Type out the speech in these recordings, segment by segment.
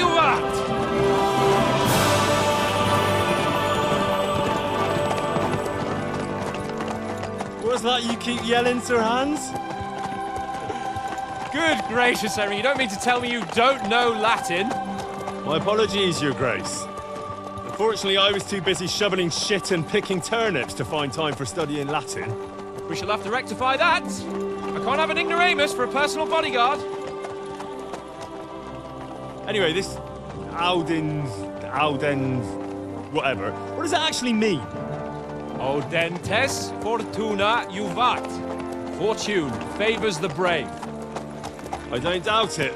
what? What's that you keep yelling, Sir Hans? Good gracious, Henry, you don't mean to tell me you don't know Latin? My apologies, Your Grace. Unfortunately, I was too busy shoveling shit and picking turnips to find time for studying Latin. We shall have to rectify that. I can't have an ignoramus for a personal bodyguard. Anyway, this Audens, whatever. What does it actually mean? Audentes fortuna juvat. Fortune favors the brave. I don't doubt it.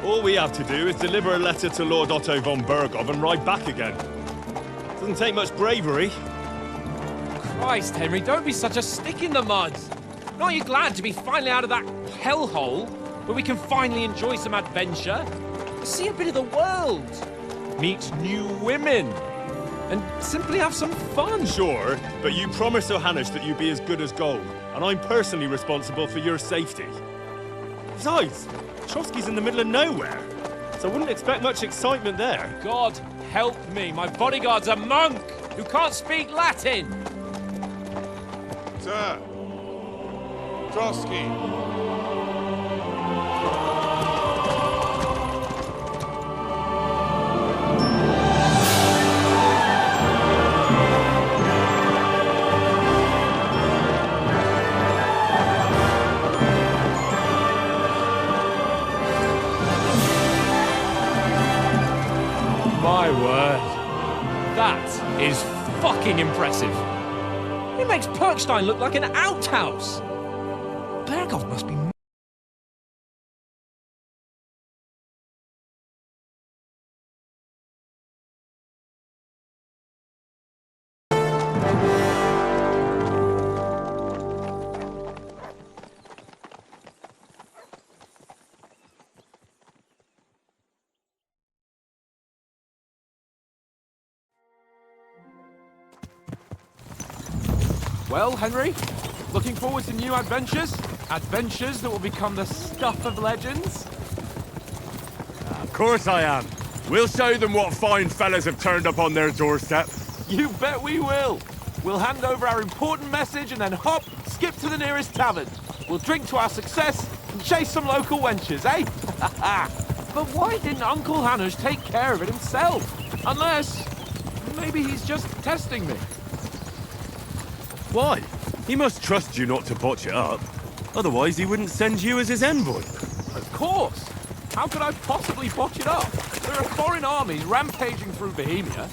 All we have to do is deliver a letter to Lord Otto von Bergow and ride back again. Doesn't take much bravery. Christ, Henry, don't be such a stick in the mud. Aren't you glad to be finally out of that hellhole where we can finally enjoy some adventure? See a bit of the world, meet new women, and simply have some fun. Sure, but you promised Sir Hans that you'd be as good as gold, and I'm personally responsible for your safety. Besides, Trosky's in the middle of nowhere, so I wouldn't expect much excitement there. God help me, my bodyguard's a monk who can't speak Latin. Sir! Trosky! My word. That is fucking impressive. It makes Perkstein look like an outhouse. Bergow must be... Well, Henry, looking forward to new adventures? Adventures that will become the stuff of legends? Of course I am. We'll show them what fine fellas have turned up on their doorstep. You bet we will. We'll hand over our important message and then hop, skip to the nearest tavern. We'll drink to our success and chase some local wenches, eh? But why didn't Uncle Hanush take care of it himself? Unless, maybe he's just testing me. Why? He must trust you not to botch it up. Otherwise, he wouldn't send you as his envoy. Of course. How could I possibly botch it up? There are foreign armies rampaging through Bohemia.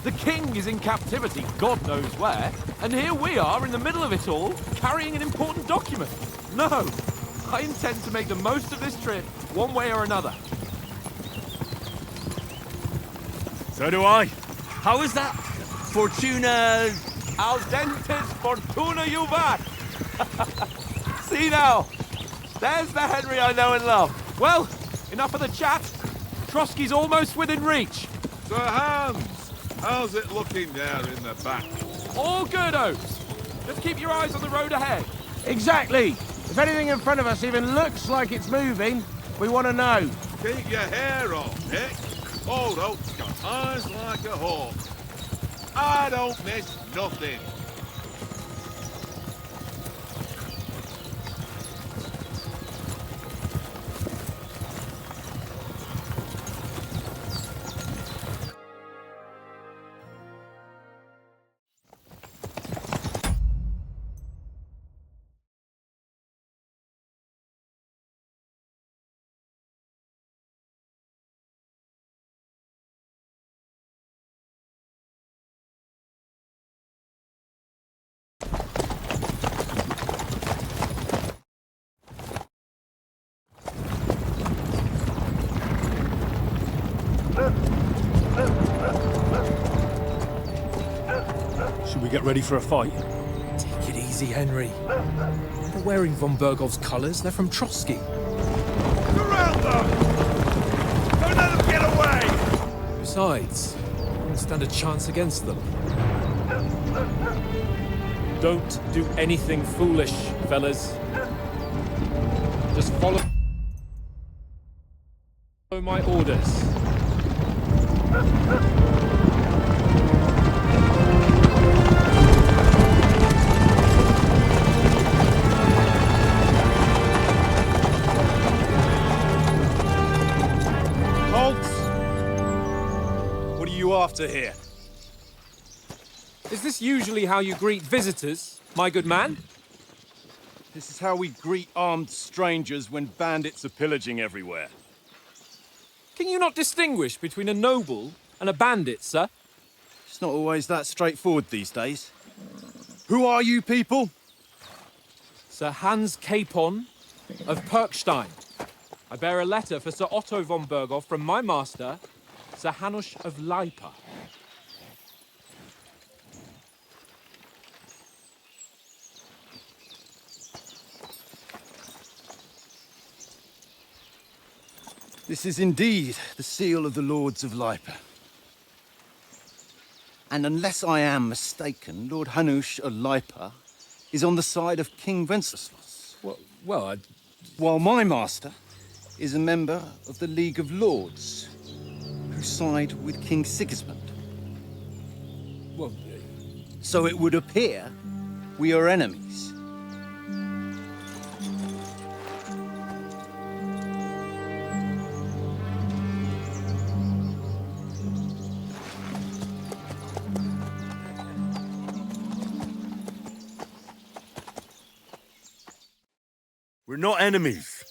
The king is in captivity, God knows where. And here we are in the middle of it all, carrying an important document. No, I intend to make the most of this trip, one way or another. So do I. How is that? Fortuna... Audentes Fortuna juvat. See now, there's the Henry I know and love. Well, enough of the chat. Trosky's almost within reach. Sir Hans! How's it looking there in the back? All good, Oates. Just keep your eyes on the road ahead. Exactly. If anything in front of us even looks like it's moving, we want to know. Keep your hair on, Nick. Old Oak's got eyes like a hawk. I don't miss nothing. Should we get ready for a fight? Take it easy, Henry. They're wearing von Bergow's colours. They're from Trosky. Around them! Don't let them get away! Besides, I won't stand a chance against them. Don't do anything foolish, fellas. Just follow my orders. What are you after here? Is this usually how you greet visitors, my good man? This is how we greet armed strangers when bandits are pillaging everywhere. Can you not distinguish between a noble and a bandit, sir? It's not always that straightforward these days. Who are you people? Sir Hans Capon of Perkstein. I bear a letter for Sir Otto von Bergow from my master, Sir Hanush of Lipa. This is indeed the seal of the Lords of Lipa. And unless I am mistaken, Lord Hanush of Lipa is on the side of King Wenceslas. While my master is a member of the League of Lords, who side with King Sigismund. So it would appear we are enemies. We're not enemies.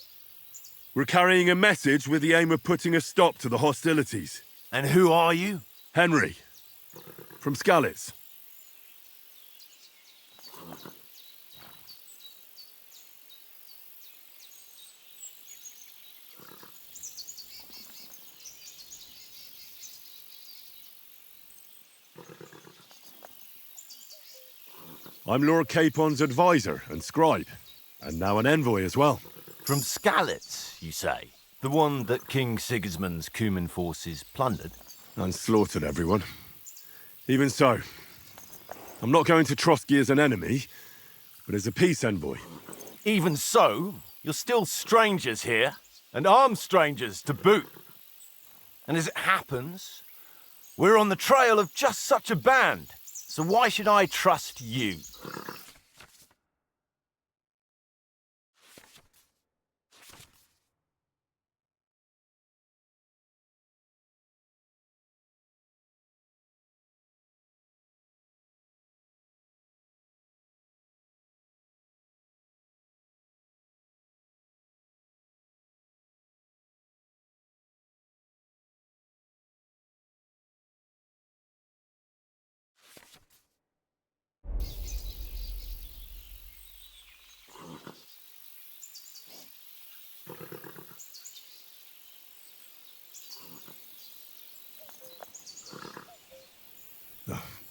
We're carrying a message with the aim of putting a stop to the hostilities. And who are you? Henry, from Skalitz. I'm Lord Capon's advisor and scribe, and now an envoy as well. From Skalitz, you say? The one that King Sigismund's Cuman forces plundered? And slaughtered everyone. Even so, I'm not going to Trosky as an enemy, but as a peace envoy. Even so, you're still strangers here, and armed strangers to boot. And as it happens, we're on the trail of just such a band, so why should I trust you?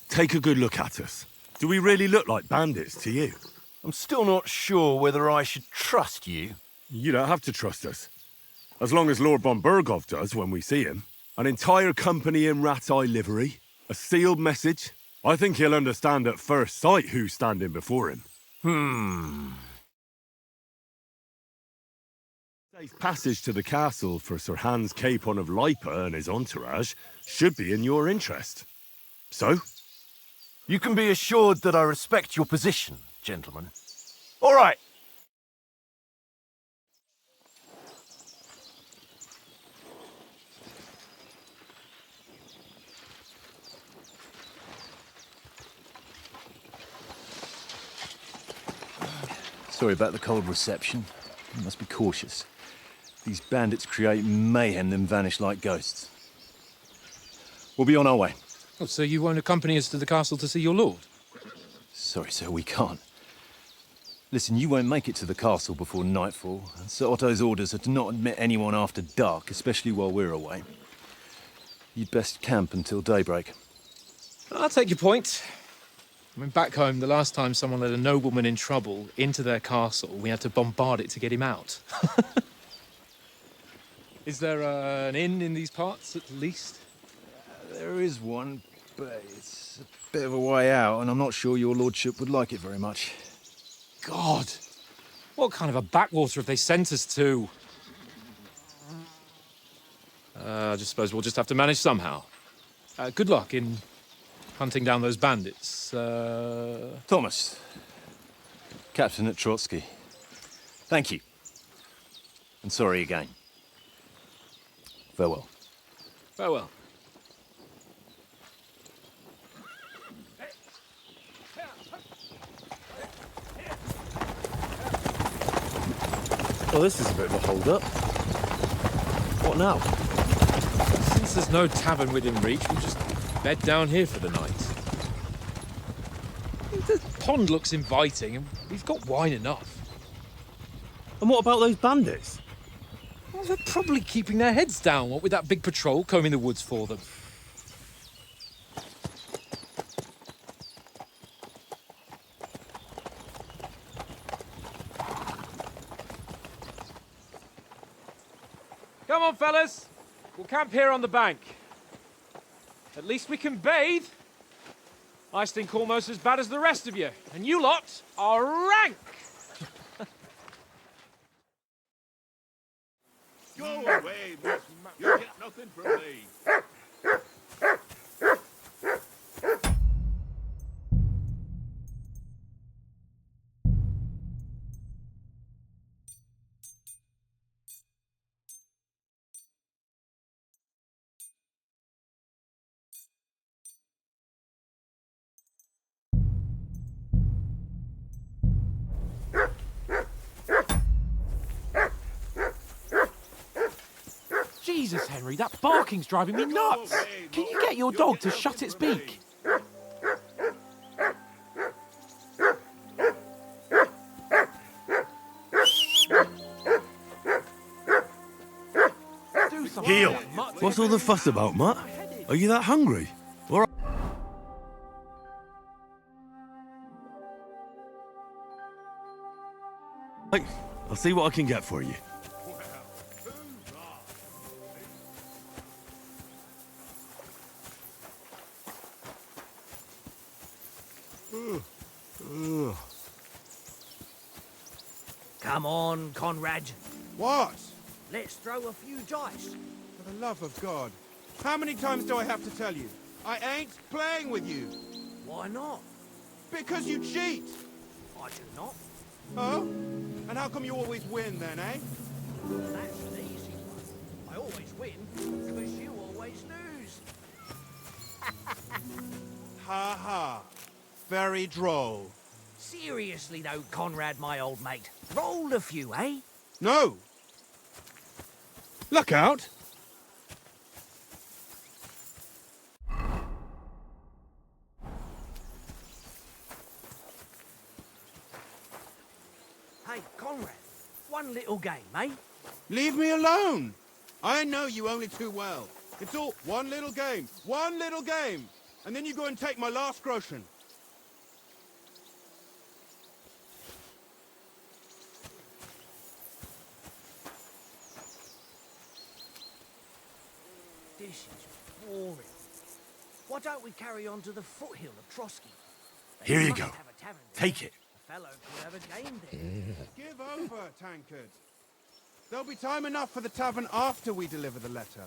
Take a good look at us. Do we really look like bandits to you? I'm still not sure whether I should trust you. You don't have to trust us. As long as Lord von Bergow does when we see him. An entire company in rat-eye livery, a sealed message. I think he'll understand at first sight who's standing before him. Safe passage to the castle for Sir Hans Capon of Lipa and his entourage should be in your interest. So? You can be assured that I respect your position, gentlemen. All right. Sorry about the cold reception. You must be cautious. These bandits create mayhem, then vanish like ghosts. We'll be on our way. Oh, so you won't accompany us to the castle to see your lord? Sorry, sir, we can't. Listen, you won't make it to the castle before nightfall. And Sir Otto's orders are to not admit anyone after dark, especially while we're away. You'd best camp until daybreak. I'll take your point. I mean, back home, the last time someone led a nobleman in trouble into their castle, we had to bombard it to get him out. Is there an inn in these parts, at least? There is one, but it's a bit of a way out, and I'm not sure your lordship would like it very much. God! What kind of a backwater have they sent us to? I just suppose we'll just have to manage somehow. Good luck in hunting down those bandits. Thomas, captain at Trosky. Thank you. And sorry again. Farewell. Farewell. Well, this is a bit of a hold-up. What now? Since there's no tavern within reach, we'll just bed down here for the night. The pond looks inviting, and we've got wine enough. And what about those bandits? Well, they're probably keeping their heads down, what with that big patrol combing the woods for them. Come on, fellas. We'll camp here on the bank. At least we can bathe. I stink almost as bad as the rest of you, and you lot are rank. Go away, miss. You'll get nothing from me. Jesus, Henry, that barking's driving me nuts. Can you get your dog to shut its beak? Do something. Heel! What's all the fuss about, Mutt? Are you that hungry? All right. I'll see what I can get for you. Come on, Conrad. What? Let's throw a few dice. For the love of God. How many times do I have to tell you? I ain't playing with you. Why not? Because you cheat. I do not. Oh? And how come you always win then, eh? That's an easy one. I always win because you always lose. Ha ha. Very droll. Seriously though, Conrad, my old mate. Roll a few, eh? No! Look out! Hey, Conrad, one little game, eh? Leave me alone! I know you only too well. It's all one little game, and then you go and take my last groschen. This is boring. Why don't we carry on to the foothill of Trosky? They Here you must go. have a tavern there. Take it. A fellow could have a game there. Give over, tankard. There'll be time enough for the tavern after we deliver the letter.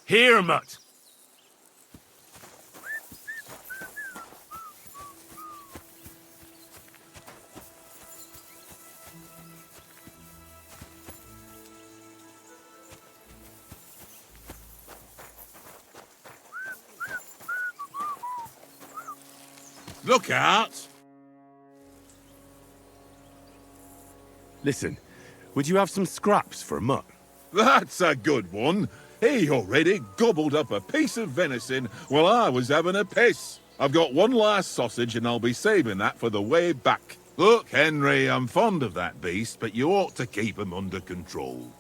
Here, Mutt. Look out! Listen, would you have some scraps for Mutt? That's a good one. He already gobbled up a piece of venison while I was having a piss. I've got one last sausage and I'll be saving that for the way back. Look, Henry, I'm fond of that beast, but you ought to keep him under control.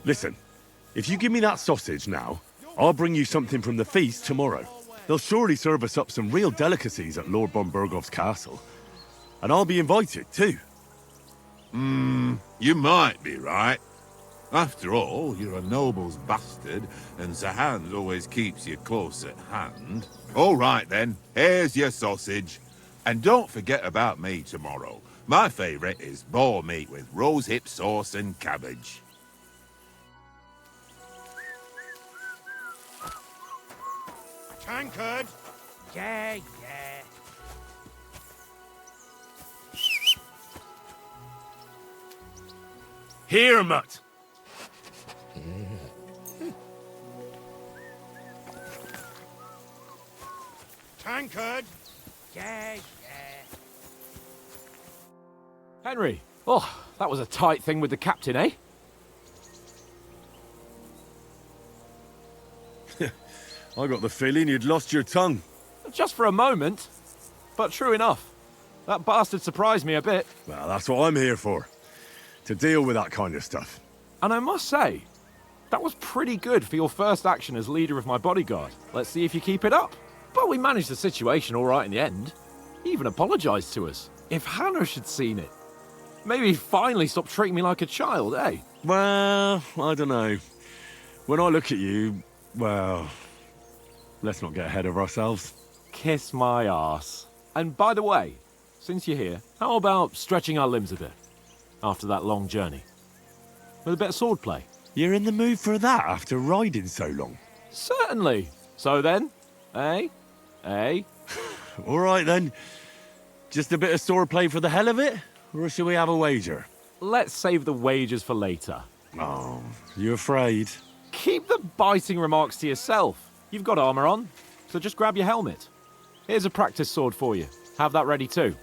Listen, if you give me that sausage now, I'll bring you something from the feast tomorrow. They'll surely serve us up some real delicacies at Lord von Bergow's castle. And I'll be invited, too. You might be right. After all, you're a noble's bastard, and Sir Hans always keeps you close at hand. All right then, here's your sausage. And don't forget about me tomorrow. My favourite is boar meat with rosehip sauce and cabbage. Tankard! Yeah. Here, mutt. Tankard! Yeah. Henry, oh, that was a tight thing with the captain, eh? I got the feeling you'd lost your tongue. Just for a moment. But true enough. That bastard surprised me a bit. Well, that's what I'm here for. To deal with that kind of stuff. And I must say, that was pretty good for your first action as leader of my bodyguard. Let's see if you keep it up. But we managed the situation all right in the end. He even apologized to us. If Hanush had seen it, maybe he'd finally stop treating me like a child, eh? Well, I don't know. When I look at you, well, let's not get ahead of ourselves. Kiss my arse. And by the way, since you're here, how about stretching our limbs a bit? After that long journey. With a bit of swordplay. You're in the mood for that after riding so long? Certainly. So then, eh? All right then. Just a bit of swordplay for the hell of it? Or shall we have a wager? Let's save the wagers for later. Oh, you afraid? Keep the biting remarks to yourself. You've got armor on, so just grab your helmet. Here's a practice sword for you. Have that ready too.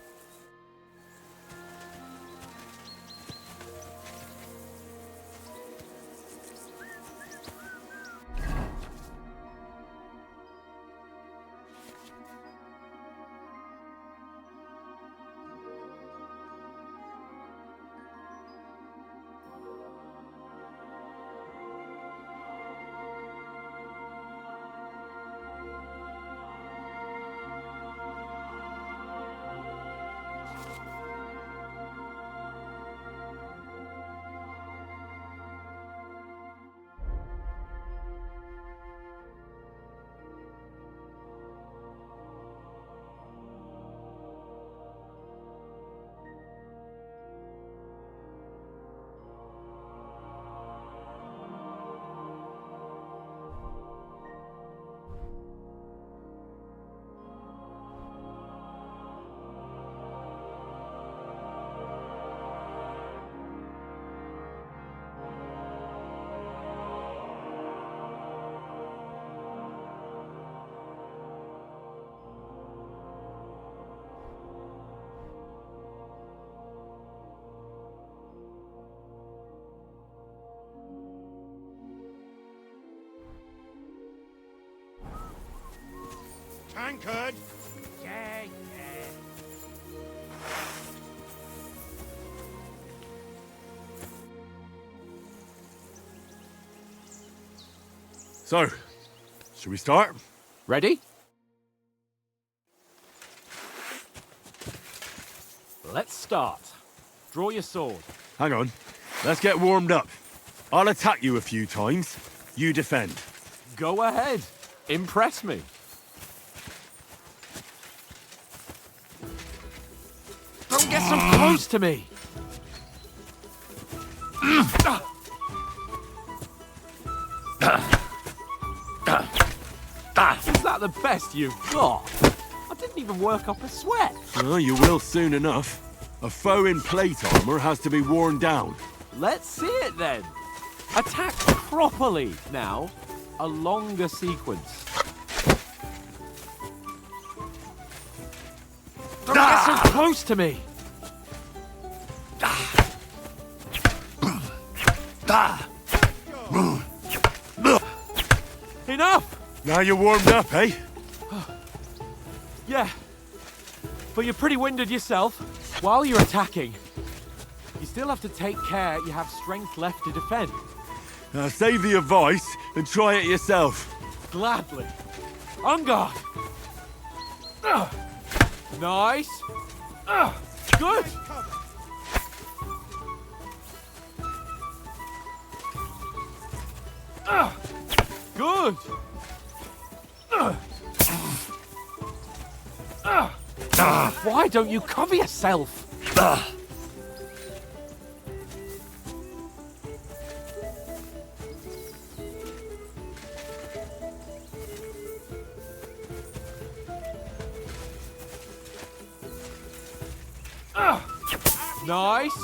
Tankard! Yeah. So, should we start? Ready? Let's start. Draw your sword. Hang on. Let's get warmed up. I'll attack you a few times. You defend. Go ahead. Impress me. Don't get so close to me. Is that the best you've got? I didn't even work up a sweat. Well, you will soon enough. A foe in plate armor has to be worn down. Let's see it then. Attack properly now. A longer sequence. Don't get so close to me. Enough! Now you're warmed up, eh? Yeah, but you're pretty winded yourself. While you're attacking, you still have to take care you have strength left to defend. Now save the advice and try it yourself. Gladly. On guard. Nice. Good. Good. Why don't you cover yourself? Nice.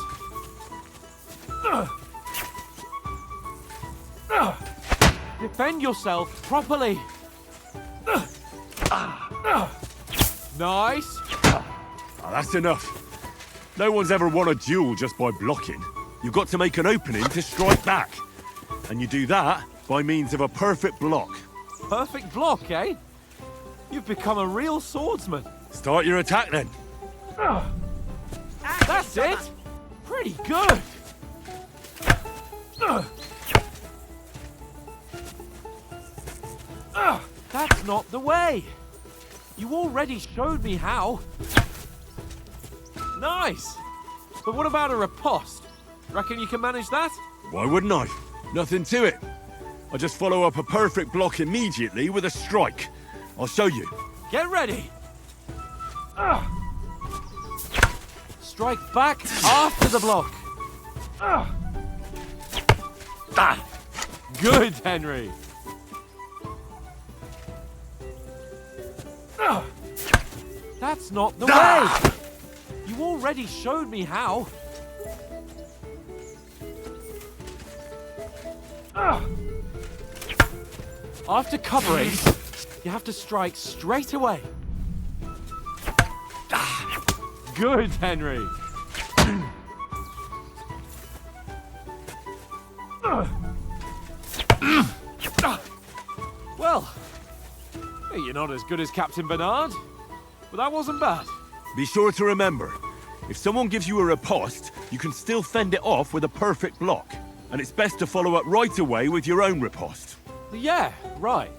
Defend yourself properly. Nice. That's enough. No one's ever won a duel just by blocking. You've got to make an opening to strike back. And you do that by means of a perfect block. Perfect block, eh? You've become a real swordsman. Start your attack then. That's it. Pretty good. That's not the way. You already showed me how. Nice. But what about a riposte? Reckon you can manage that? Why wouldn't I? Nothing to it. I just follow up a perfect block immediately with a strike. I'll show you. Get ready. Strike back after the block. Good, Henry. That's not the way. You already showed me how. After covering, you have to strike straight away. Good, Henry. Well, you're not as good as Captain Bernard, but that wasn't bad. Be sure to remember, if someone gives you a riposte, you can still fend it off with a perfect block. And it's best to follow up right away with your own riposte. Yeah, right.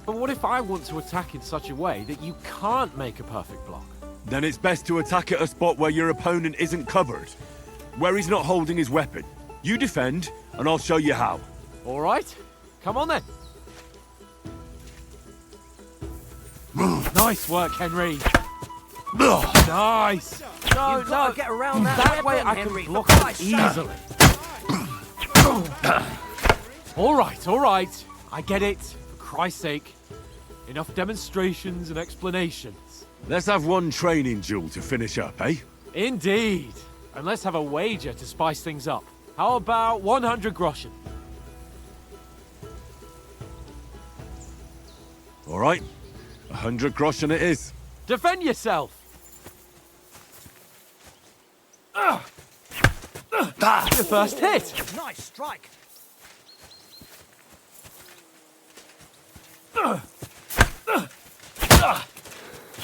But what if I want to attack in such a way that you can't make a perfect block? Then it's best to attack at a spot where your opponent isn't covered, where he's not holding his weapon. You defend, and I'll show you how. All right, come on then. Nice work, Henry. Nice. No, You've got to get around that That way weapon, I Henry, can block for it Christ's sake. easily. All right. I get it. For Christ's sake. Enough demonstrations and explanations. Let's have one training duel to finish up, eh? Indeed. And let's have a wager to spice things up. How about 100 groschen? All right, 100 groschen it is. Defend yourself. Your first hit. Nice strike.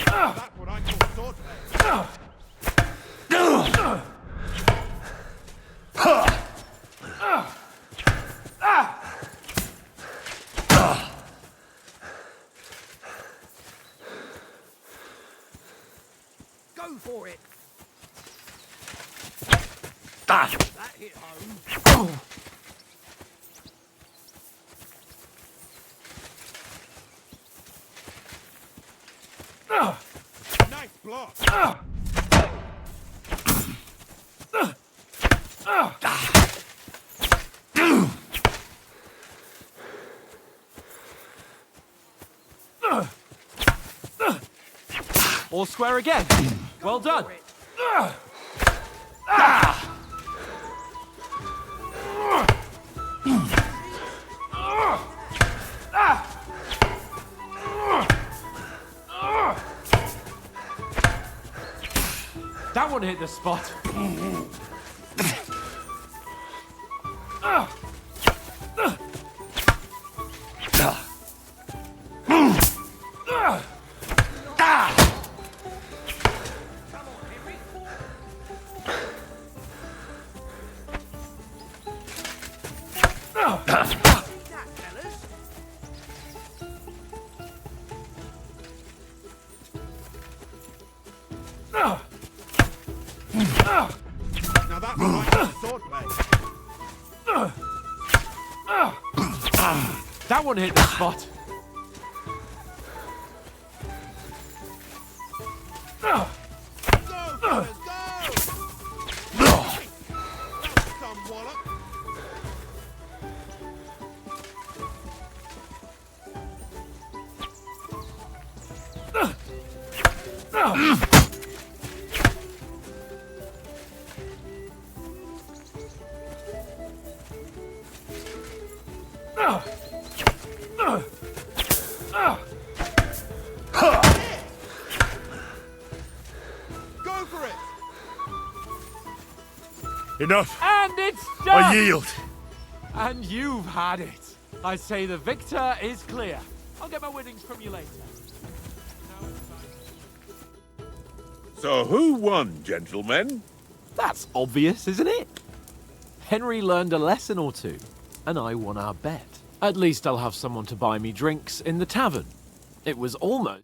That's what I call sword play. Go for it. Ah. That hit home. Nice block. All square again. Well done. That one hit the spot. Now that's what I call sword play. That one hit the spot. Go, fellas, go! Some wallop. Go for it! Enough! And it's done! I yield! And you've had it. I say the victor is clear. I'll get my winnings from you later. So who won, gentlemen? That's obvious, isn't it? Henry learned a lesson or two, and I won our bet. At least I'll have someone to buy me drinks in the tavern. It was almost...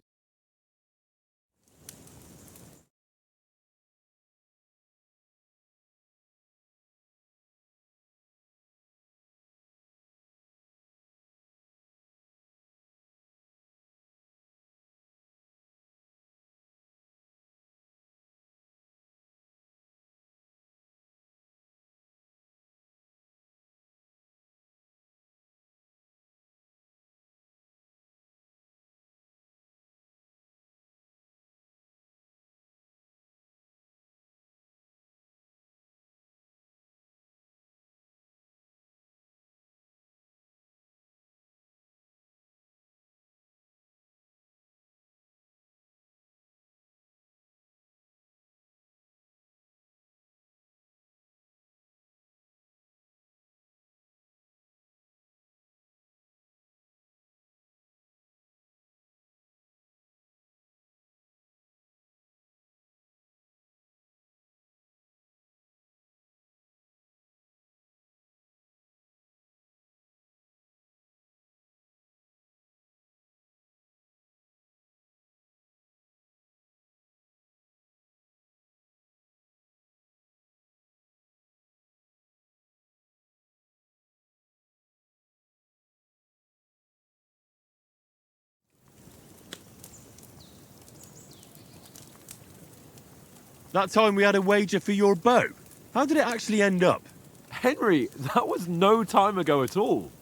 That time we had a wager for your bow. How did it actually end up? Henry, that was no time ago at all.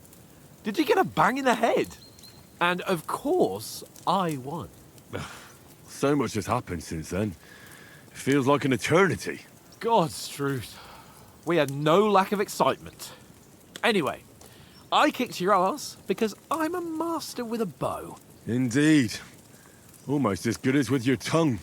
Did you get a bang in the head? And of course, I won. So much has happened since then. It feels like an eternity. God's truth. We had no lack of excitement. Anyway, I kicked your ass because I'm a master with a bow. Indeed. Almost as good as with your tongue.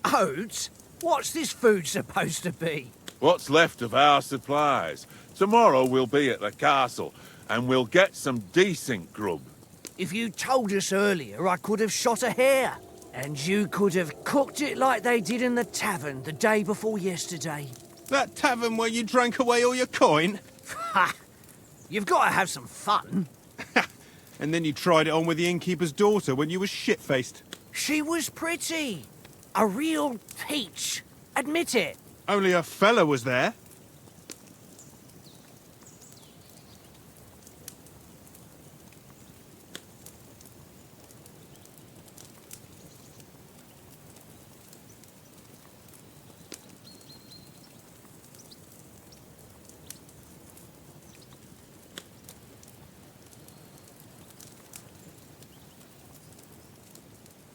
Oats? What's this food supposed to be? What's left of our supplies? Tomorrow we'll be at the castle, and we'll get some decent grub. If you told us earlier, I could have shot a hare. And you could have cooked it like they did in the tavern the day before yesterday. That tavern where you drank away all your coin? Ha! You've got to have some fun. And then you tried it on with the innkeeper's daughter when you were shit-faced. She was pretty. A real peach. Admit it. Only a fella was there.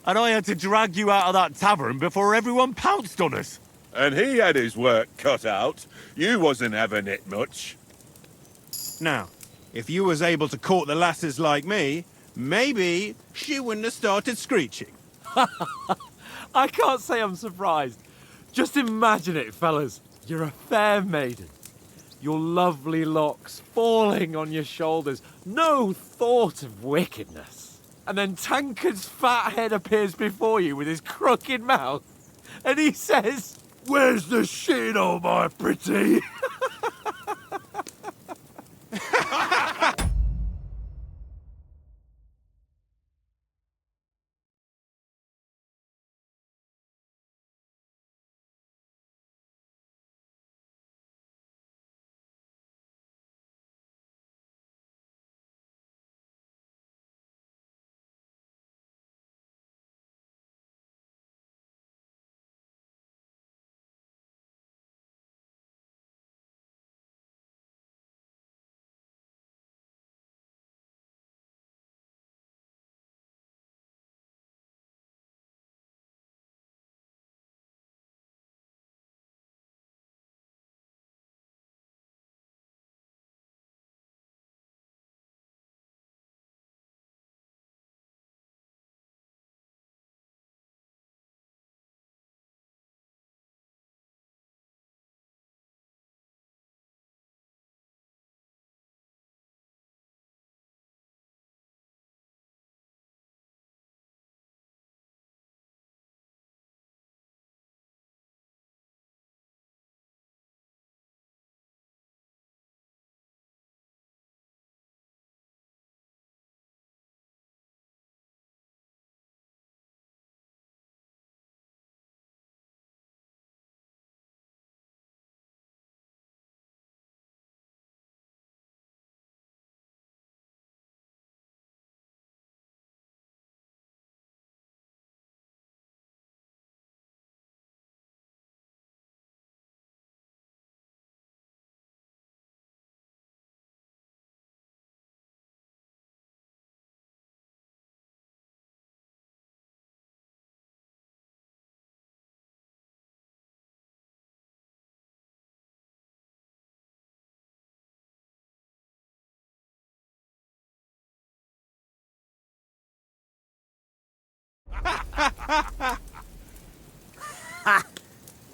And I had to drag you out of that tavern before everyone pounced on us. And he had his work cut out. You wasn't having it much. Now, if you was able to court the lasses like me, maybe she wouldn't have started screeching. I can't say I'm surprised. Just imagine it, fellas. You're a fair maiden. Your lovely locks falling on your shoulders. No thought of wickedness. And then Tankard's fat head appears before you with his crooked mouth. And he says, "Where's the shit, oh my pretty?"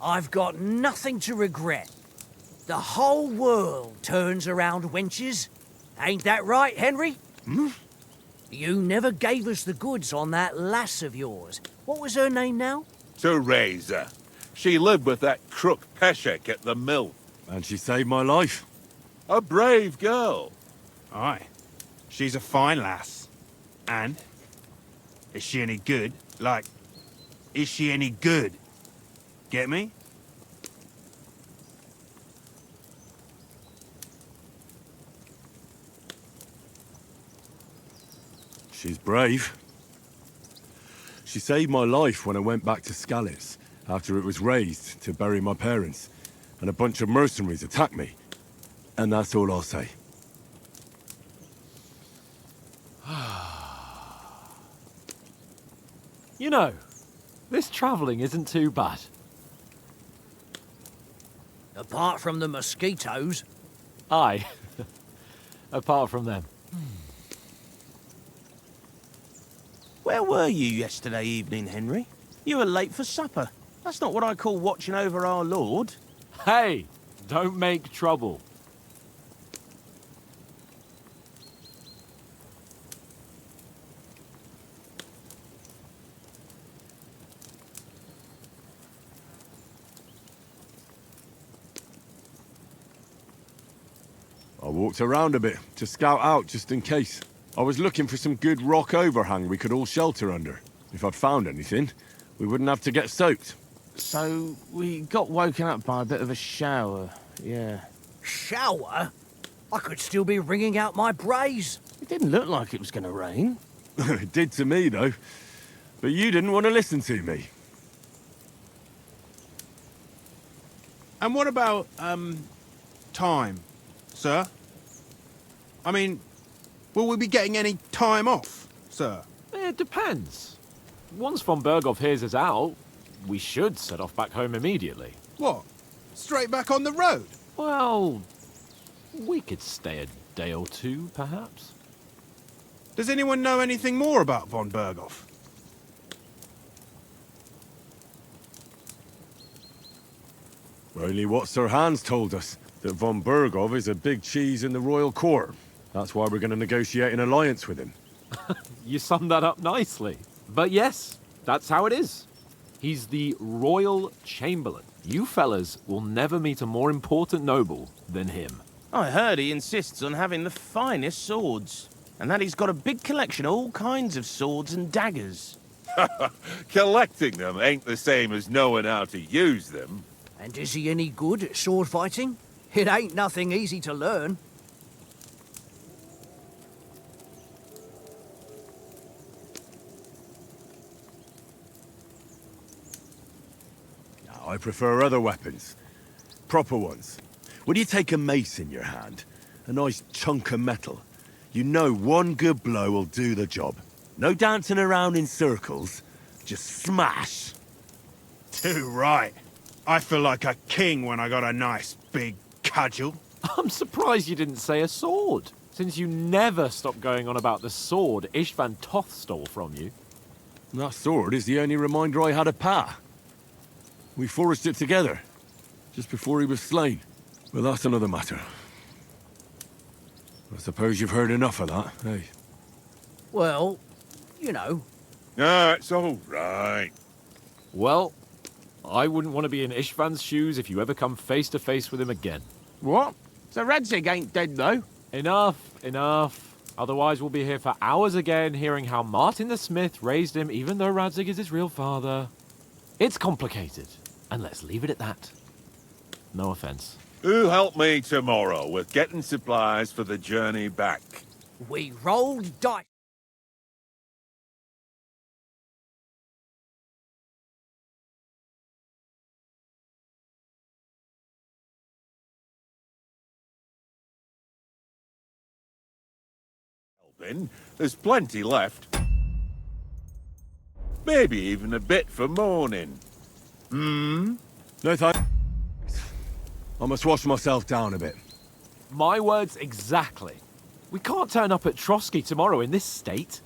I've got nothing to regret. The whole world turns around wenches. Ain't that right, Henry? Hmm? You never gave us the goods on that lass of yours. What was her name now? Teresa. She lived with that crook Peshek at the mill. And she saved my life. A brave girl. Aye. She's a fine lass. And? Is she any good? Like, is she any good? Get me? She's brave. She saved my life when I went back to Skalitz after it was razed to bury my parents, and a bunch of mercenaries attacked me. And that's all I'll say. You know, this travelling isn't too bad. Apart from the mosquitoes. Aye. Apart from them. Where were you yesterday evening, Henry? You were late for supper. That's not what I call watching over our lord. Hey, don't make trouble. I walked around a bit to scout out just in case. I was looking for some good rock overhang we could all shelter under. If I'd found anything, we wouldn't have to get soaked. So, we got woken up by a bit of a shower, yeah. Shower? I could still be wringing out my brays. It didn't look like it was going to rain. It did to me, though. But you didn't want to listen to me. And what about, time, sir? I mean, will we be getting any time off, sir? It depends. Once von Bergow hears us out, we should set off back home immediately. What? Straight back on the road? Well, we could stay a day or two, perhaps. Does anyone know anything more about von Bergow? Only what Sir Hans told us, that von Bergow is a big cheese in the royal court. That's why we're going to negotiate an alliance with him. You summed that up nicely. But yes, that's how it is. He's the royal chamberlain. You fellas will never meet a more important noble than him. I heard he insists on having the finest swords, and that he's got a big collection of all kinds of swords and daggers. Collecting them ain't the same as knowing how to use them. And is he any good at sword fighting? It ain't nothing easy to learn. I prefer other weapons. Proper ones. When you take a mace in your hand, a nice chunk of metal, you know one good blow will do the job. No dancing around in circles, just smash. Too right. I feel like a king when I got a nice big cudgel. I'm surprised you didn't say a sword, since you never stop going on about the sword Ishvan Toth stole from you. That sword is the only reminder I had of Pa. We forged it together, just before he was slain. But that's another matter. I suppose you've heard enough of that, eh? Well, you know. Ah, it's all right. Well, I wouldn't want to be in Ishvan's shoes if you ever come face to face with him again. What? So Radzig ain't dead, though? Enough, enough. Otherwise we'll be here for hours again hearing how Martin the Smith raised him even though Radzig is his real father. It's complicated, and let's leave it at that. No offense. Who'll help me tomorrow with getting supplies for the journey back? We rolled dice. There's plenty left. Maybe even a bit for morning. No thanks. I must wash myself down a bit. My words exactly. We can't turn up at Trosky tomorrow in this state.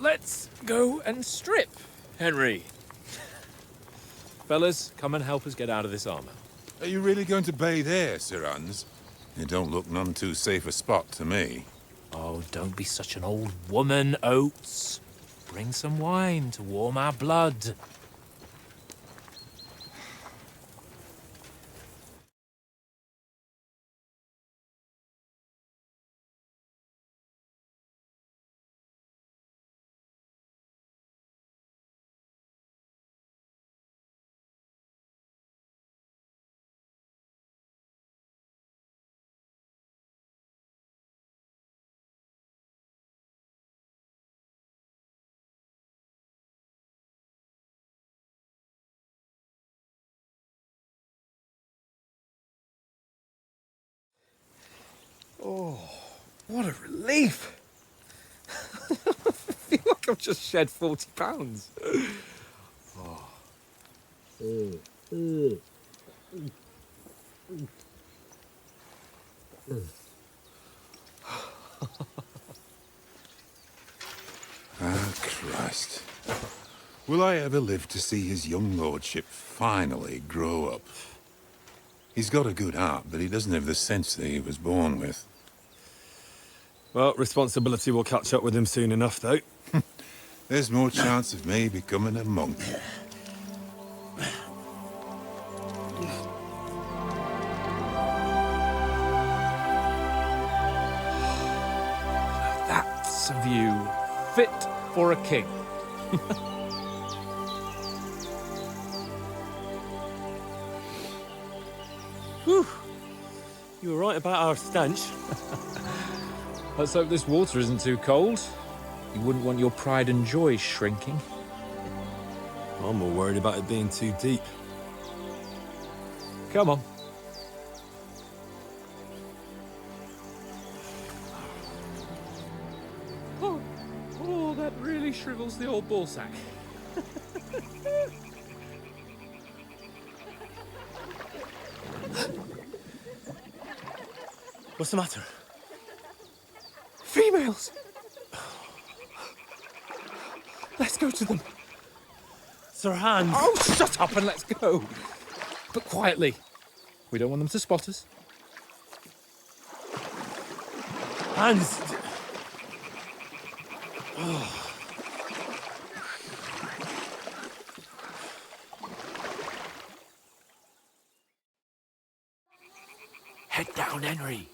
let's go and strip, Henry. Fellas, come and help us get out of this armor. Are you really going to bathe here, Sir Hans? It don't look none too safe a spot to me. Oh, don't be such an old woman, Oates. Bring some wine to warm our blood. Oh, what a relief! I feel like I've just shed 40 pounds. Ah, Christ. Will I ever live to see his young lordship finally grow up? He's got a good heart, but he doesn't have the sense that he was born with. Well, responsibility will catch up with him soon enough, though. There's more chance of me becoming a monk. That's a view fit for a king. Whew. You were right about our stench. Let's hope this water isn't too cold. You wouldn't want your pride and joy shrinking. I'm more worried about it being too deep. Come on. Oh, that really shrivels the old ballsack. What's the matter? Females! Let's go to them. Sir Hans! Oh, shut up and let's go. But quietly. We don't want them to spot us. Hans! Head down, Henry.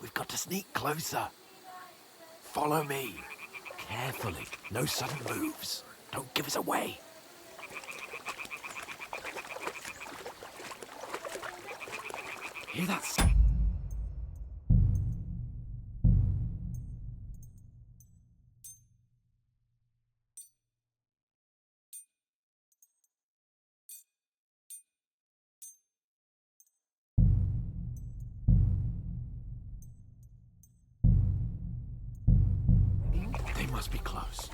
We've got to sneak closer. Follow me. Carefully. No sudden moves. Don't give us away. Hear that sound? They must be close.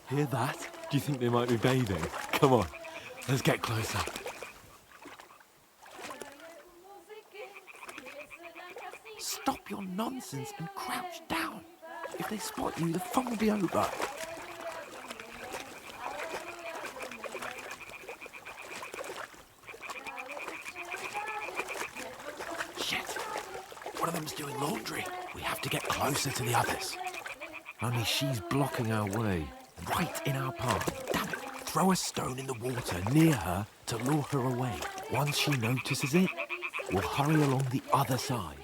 Hear that? Do you think they might be bathing? Come on, let's get closer. Stop your nonsense and crouch down. If they spot you, the fun will be over. Shit! One of them's doing laundry. We have to get closer to the others. Only she's blocking our way. Right in our path. Damn it. Throw a stone in the water near her to lure her away. Once she notices it, we'll hurry along the other side.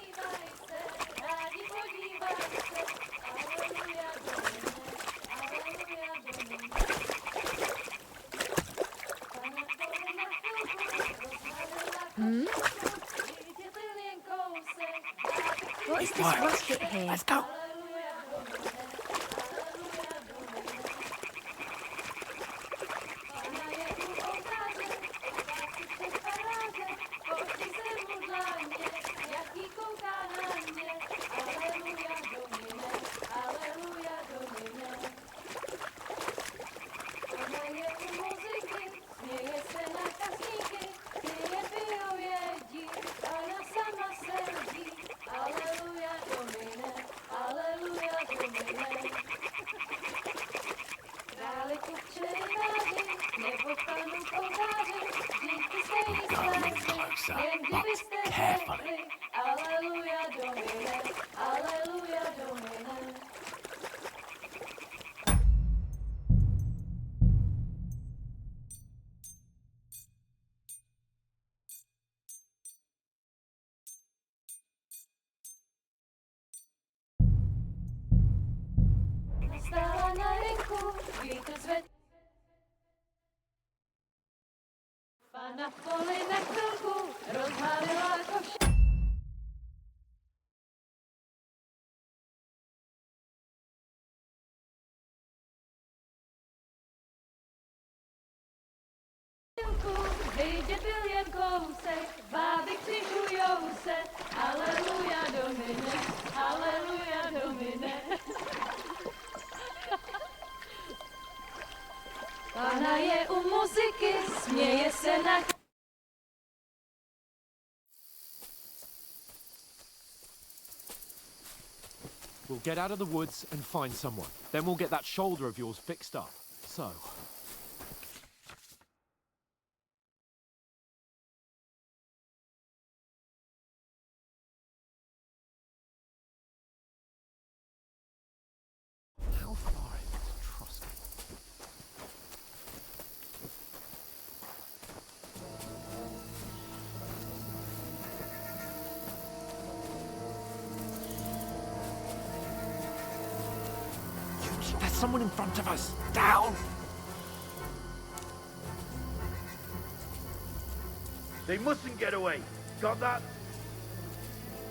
What is this racket here? Let's go. but carefully. Pana je u muzyky, směje se na... We'll get out of the woods and find someone. Then we'll get that shoulder of yours fixed up. So... How far is it to Trosky? There's someone in front of us! Down! They mustn't get away. Got that?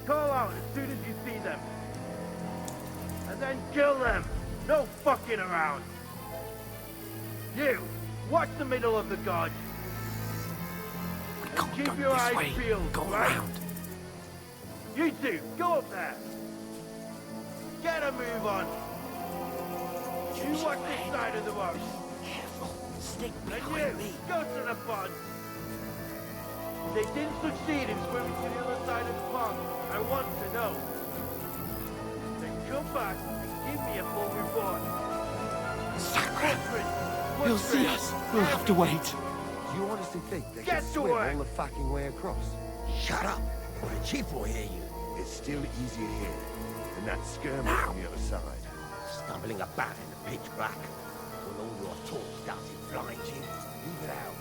Call out as soon as you see them. And then kill them. No fucking around. You, watch the middle of the gorge. And keep your eyes peeled, Go right? around. You two, go up there. Get a move on. You watch this side of the road. Careful. Stick And behind me. you, go to the pond. If they didn't succeed in swimming to the other side of the pond, I want to know. Then come back and give me a full report. Sacred! They'll see us. We'll have to wait. Do you honestly think they Get can to swim work. all the fucking way across? Shut up, or the chief will hear you. It's still easier here than that skirmish on the other side. Stumbling about in the pitch black, when all your talk started blind you. Leave it out.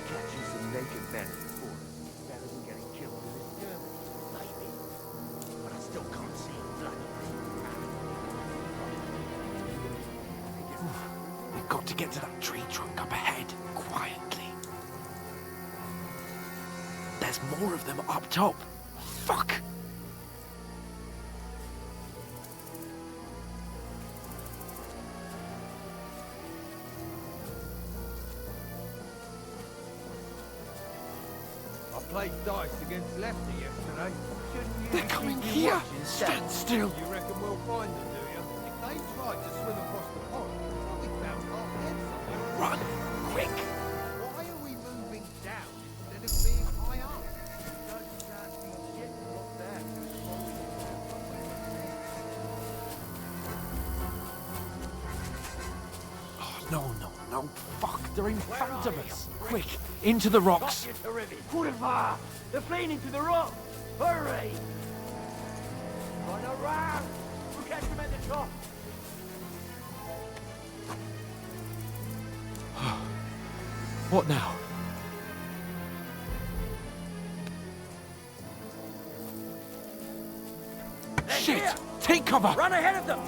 Catching some naked men in the forest is better than getting killed in this skirmish. Maybe, but I still can't see bloody. We've got to get to that tree trunk up ahead, quietly. There's more of them up top. Fuck! I played dice against Lefty yesterday. They're coming here! Stand still! You reckon we'll find them, do you? If they tried to swim across the pond, they'll be bound half dead somewhere. Run! Quick! Why are we moving down instead of being high up? Don't see shit up there. Oh, no. Fuck, they're in front of us. Quick, into the rocks. Kurva! They're fleeing into the rock! Hurry! Run around! We'll catch them at the top! What now? Shit! Here. Take cover! Run ahead of them!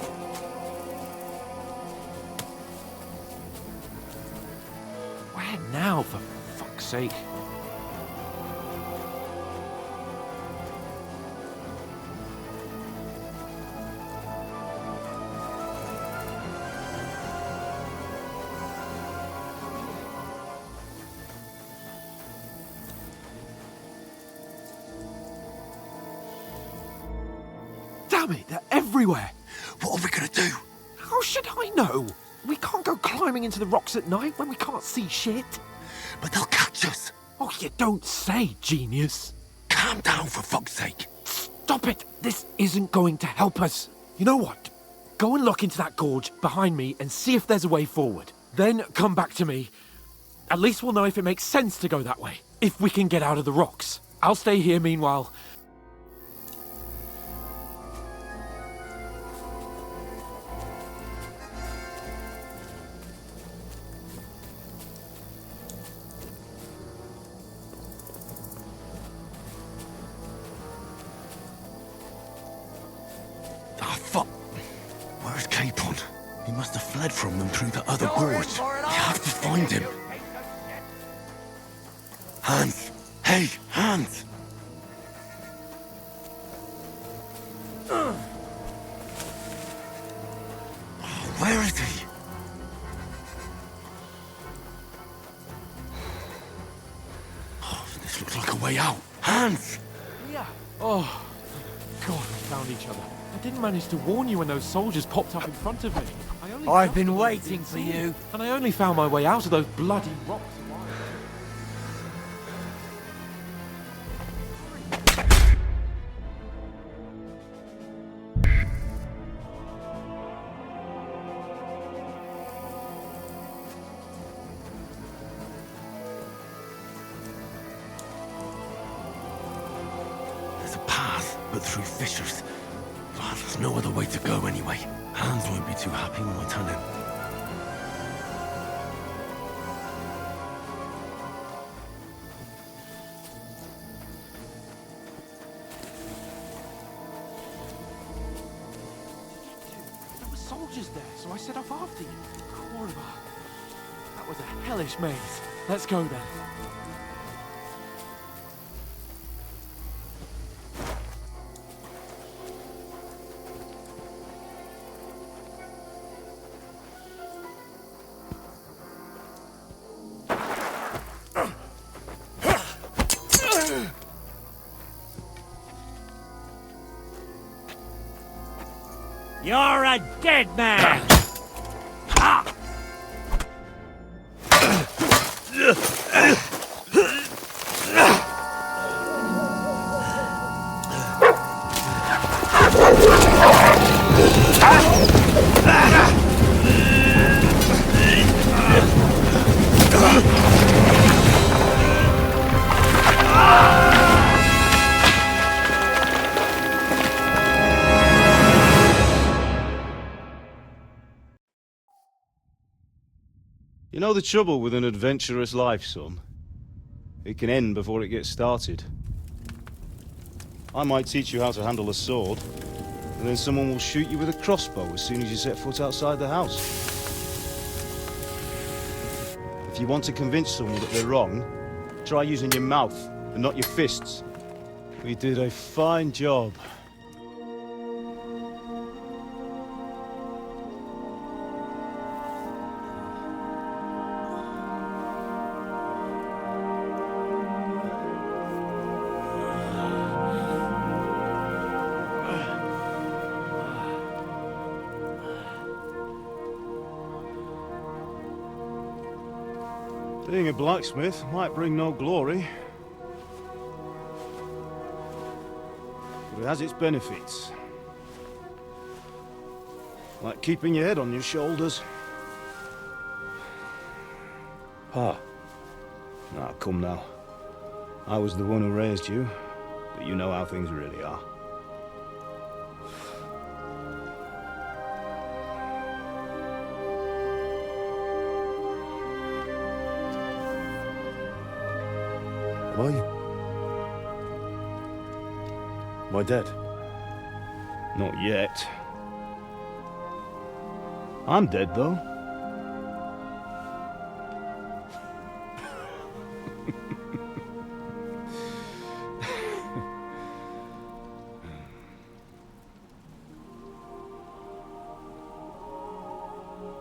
Where now, for fuck's sake? Damn it, they're everywhere! What are we gonna do? How should I know? We can't go climbing into the rocks at night when we can't see shit. But they'll catch us. Oh, you don't say, genius. Calm down, for fuck's sake. Stop it. This isn't going to help us. You know what? Go and look into that gorge behind me and see if there's a way forward. Then come back to me. At least we'll know if it makes sense to go that way. If we can get out of the rocks. I'll stay here meanwhile. Ah, fuck. Where's Capon? He must have fled from them through the other gorge. I have to find him. Hans! Hey, Hans! Oh, where is he? Oh, this looks like a way out. Hans! Yeah. Oh, God, we found each other. I didn't manage to warn you when those soldiers popped up in front of me. I've been waiting for you. And I only found my way out of those bloody rocks. There's a path, but through fissures. Oh, there's no other way to go anyway. Hans won't be too happy when I turn in. There were soldiers there, so I set off after you. Horrible. That was a hellish maze. Let's go then. You're a dead man! You know the trouble with an adventurous life, son? It can end before it gets started. I might teach you how to handle a sword, and then someone will shoot you with a crossbow as soon as you set foot outside the house. If you want to convince someone that they're wrong, try using your mouth and not your fists. We did a fine job. Being a blacksmith might bring no glory, but it has its benefits. Like keeping your head on your shoulders. Pa. Ah, come now. I was the one who raised you, but you know how things really are. Am I dead? Not yet. I'm dead, though.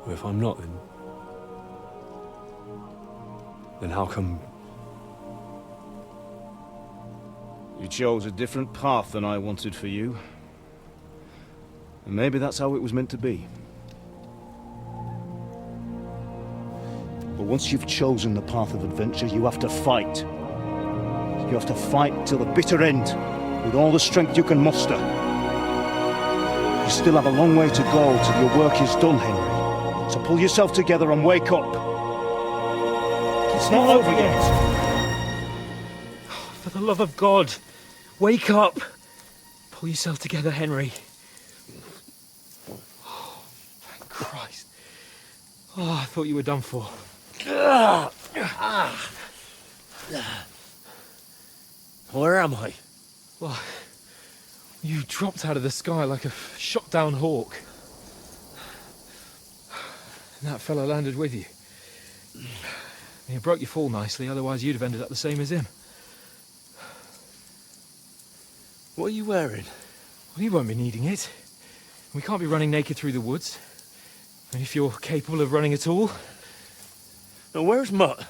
Well, if I'm not, then how come... You chose a different path than I wanted for you. And maybe that's how it was meant to be. But once you've chosen the path of adventure, you have to fight. You have to fight till the bitter end, with all the strength you can muster. You still have a long way to go till your work is done, Henry. So pull yourself together and wake up. It's not over yet. For the love of God, wake up! Pull yourself together, Henry. Oh, thank Christ. Oh, I thought you were done for. Where am I? Well, you dropped out of the sky like a shot-down hawk. And that fellow landed with you. You broke your fall nicely, otherwise you'd have ended up the same as him. What are you wearing? Well, you won't be needing it. We can't be running naked through the woods. And if you're capable of running at all... Now, where's Mutt?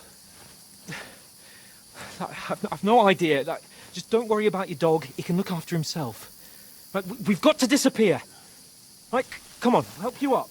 I've no idea. Just don't worry about your dog. He can look after himself. Right, we've got to disappear. Right, come on, I'll help you up.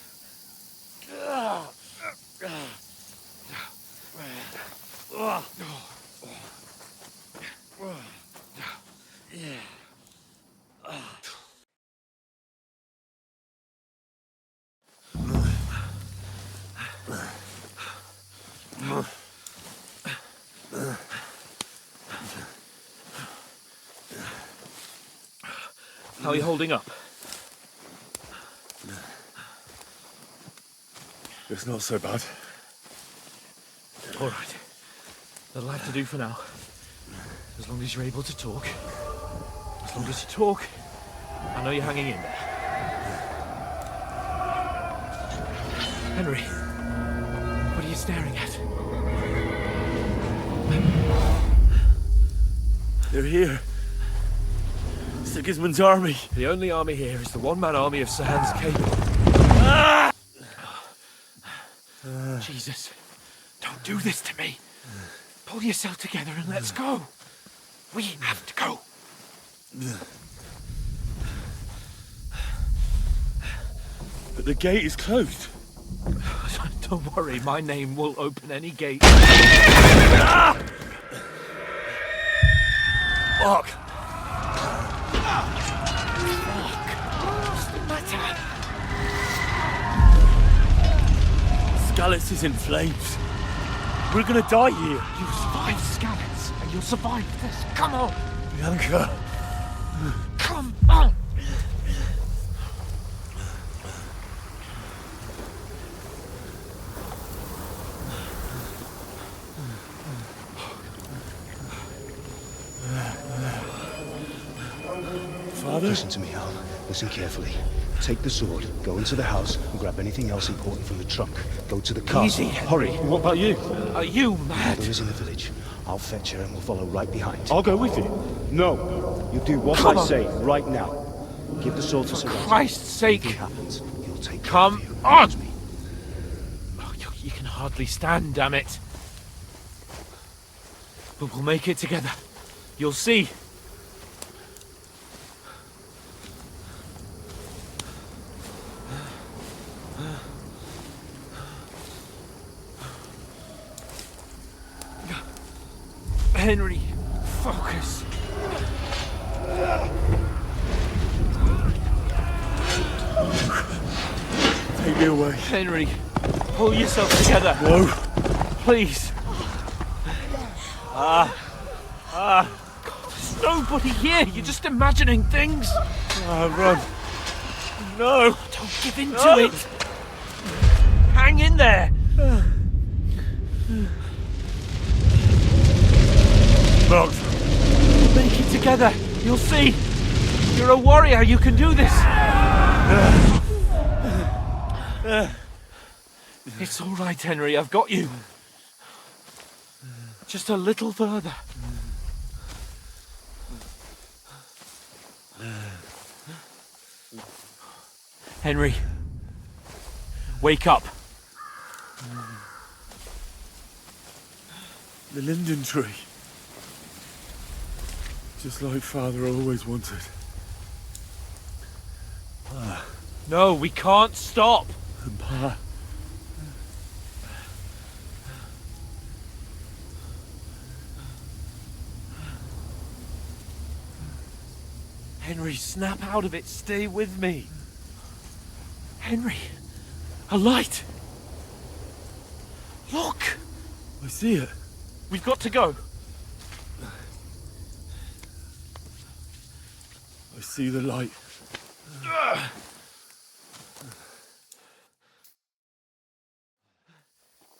How are you holding up? It's not so bad. All right. That'll have to do for now. As long as you're able to talk. As long as you talk, I know you're hanging in there. Henry, what are you staring at? They're here. Sigismund's army. The only army here is the one-man army of Sir Hans Capon. Jesus, don't do this to me. Pull yourself together and let's go. We have to go. But the gate is closed. Don't worry, my name will open any gate. Fuck! What's the matter? Skalitz is in flames. We're gonna die here. You survived Skalitz, and you'll survive this. Come on! Bianca! Come on! Father? Listen to me, Al. Listen carefully. Take the sword, go into the house, and grab anything else important from the trunk. Go to the castle. Easy. Hurry. What about you? Are you mad? Mother is in the village. I'll fetch her and we'll follow right behind. I'll go with you. No. You do what I say right now. Give the sword to Sir Hans. For Christ's sake. If it happens, you'll take care Come of you. on! Oh, you can hardly stand, damn it. But we'll make it together. You'll see. Henry, focus. Take me away. Henry, pull yourself together. No. Please. God, there's nobody here. You're just imagining things. Run. No. Don't give in to it. Hang in there. Bugs. Make it together. You'll see. You're a warrior. You can do this. It's all right, Henry. I've got you. Just a little further. Henry, wake up. The linden tree. Just like Father always wanted. No, we can't stop. And Pa. Henry, snap out of it. Stay with me. Henry, a light. Look. I see it. We've got to go. see the light.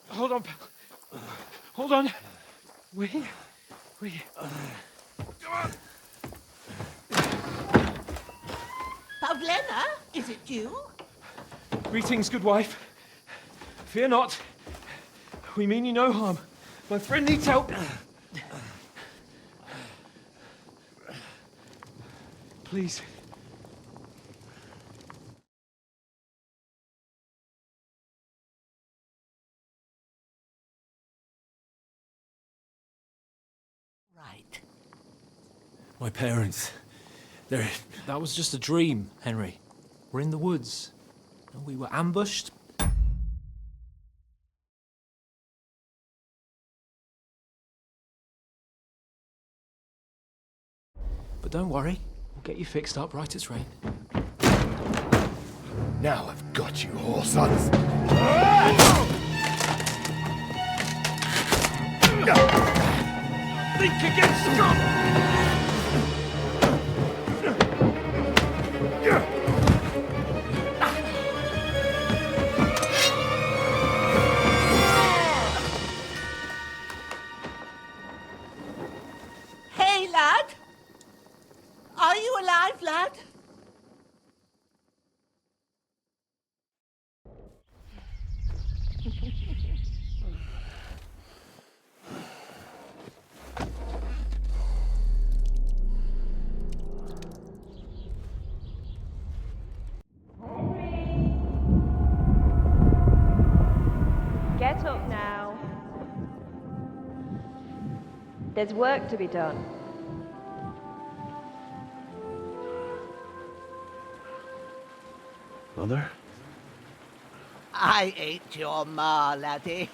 Hold on, pal. Hold on. We. Come on. Bozhena, is it you? Greetings, good wife. Fear not. We mean you no harm. My friend needs help. Please. Right. My parents. They're... That was just a dream, Henry. We're in the woods. And we were ambushed. But don't worry. We'll get you fixed up right as rain. Now I've got you, whore sons. Think again, scum! Hey, lad! Are you alive, lad? Get up now. There's work to be done. Mother? I ain't your ma, laddie.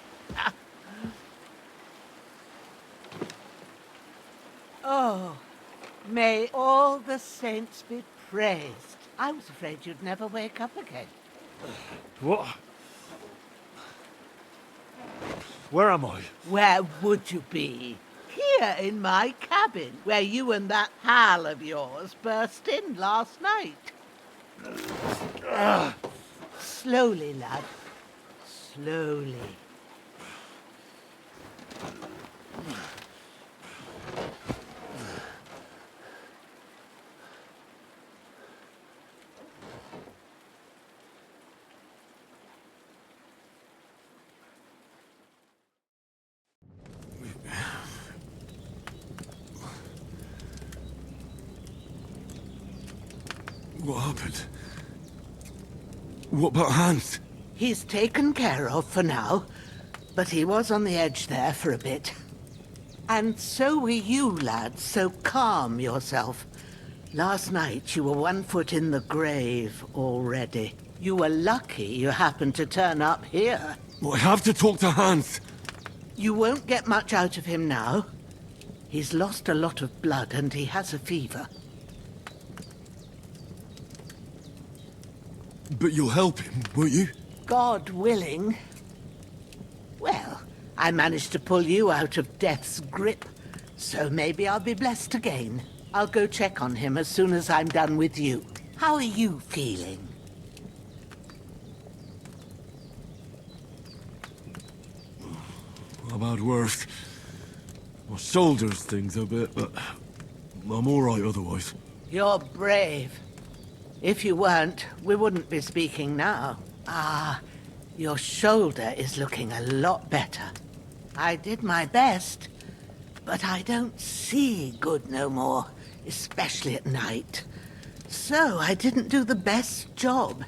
Oh, may all the saints be praised. I was afraid you'd never wake up again. What? Where am I? Where would you be? Here in my cabin, where you and that pal of yours burst in last night. Slowly, lad. Slowly. What happened? What about Hans? He's taken care of for now, but he was on the edge there for a bit. And so were you, lad, so calm yourself. Last night you were 1 foot in the grave already. You were lucky you happened to turn up here. I have to talk to Hans. You won't get much out of him now. He's lost a lot of blood and he has a fever. But you'll help him, won't you? God willing. Well, I managed to pull you out of death's grip, so maybe I'll be blessed again. I'll go check on him as soon as I'm done with you. How are you feeling? I've had worse. My shoulders stings a bit, but I'm all right otherwise. You're brave. If you weren't, we wouldn't be speaking now. Ah, your shoulder is looking a lot better. I did my best, but I don't see good no more, especially at night. So I didn't do the best job.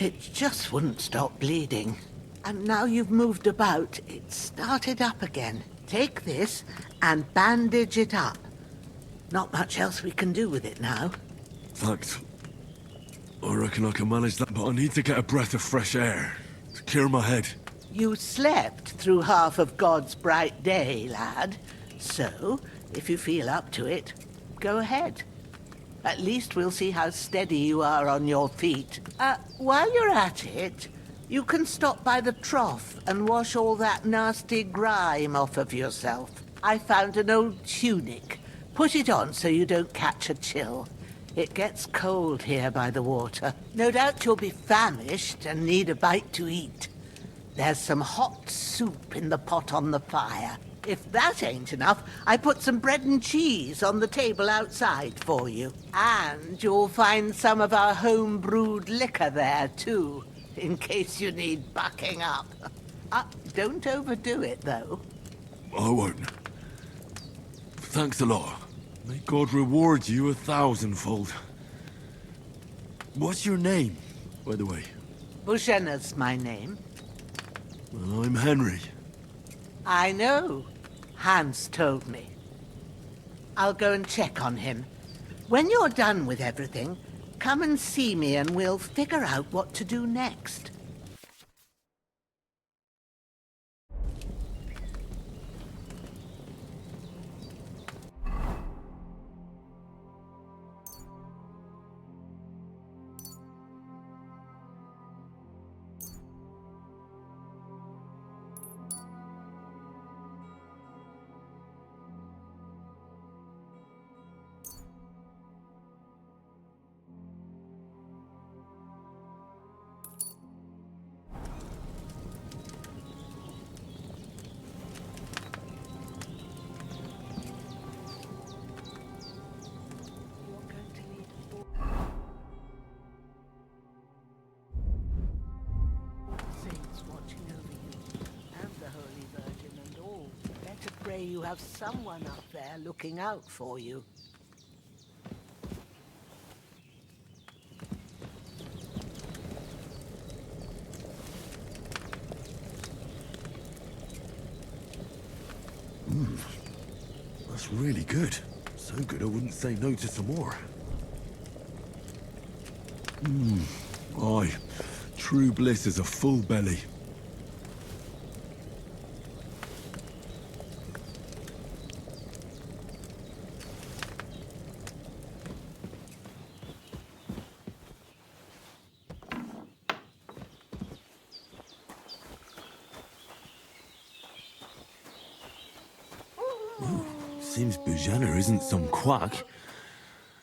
It just wouldn't stop bleeding. And now you've moved about, it started up again. Take this and bandage it up. Not much else we can do with it now. Thanks. I reckon I can manage that, but I need to get a breath of fresh air to clear my head. You slept through half of God's bright day, lad. So, if you feel up to it, go ahead. At least we'll see how steady you are on your feet. While you're at it, you can stop by the trough and wash all that nasty grime off of yourself. I found an old tunic. Put it on so you don't catch a chill. It gets cold here by the water. No doubt you'll be famished and need a bite to eat. There's some hot soup in the pot on the fire. If that ain't enough, I put some bread and cheese on the table outside for you. And you'll find some of our home-brewed liquor there, too, in case you need bucking up. Don't overdo it, though. I won't. Thanks a lot. May God reward you 1,000-fold. What's your name, by the way? Bozhena's my name. Well, I'm Henry. I know. Hans told me. I'll go and check on him. When you're done with everything, come and see me and we'll figure out what to do next. You have someone up there looking out for you. That's really good. So good I wouldn't say no to some more. Aye. True bliss is a full belly. Seems Bozhena isn't some quack.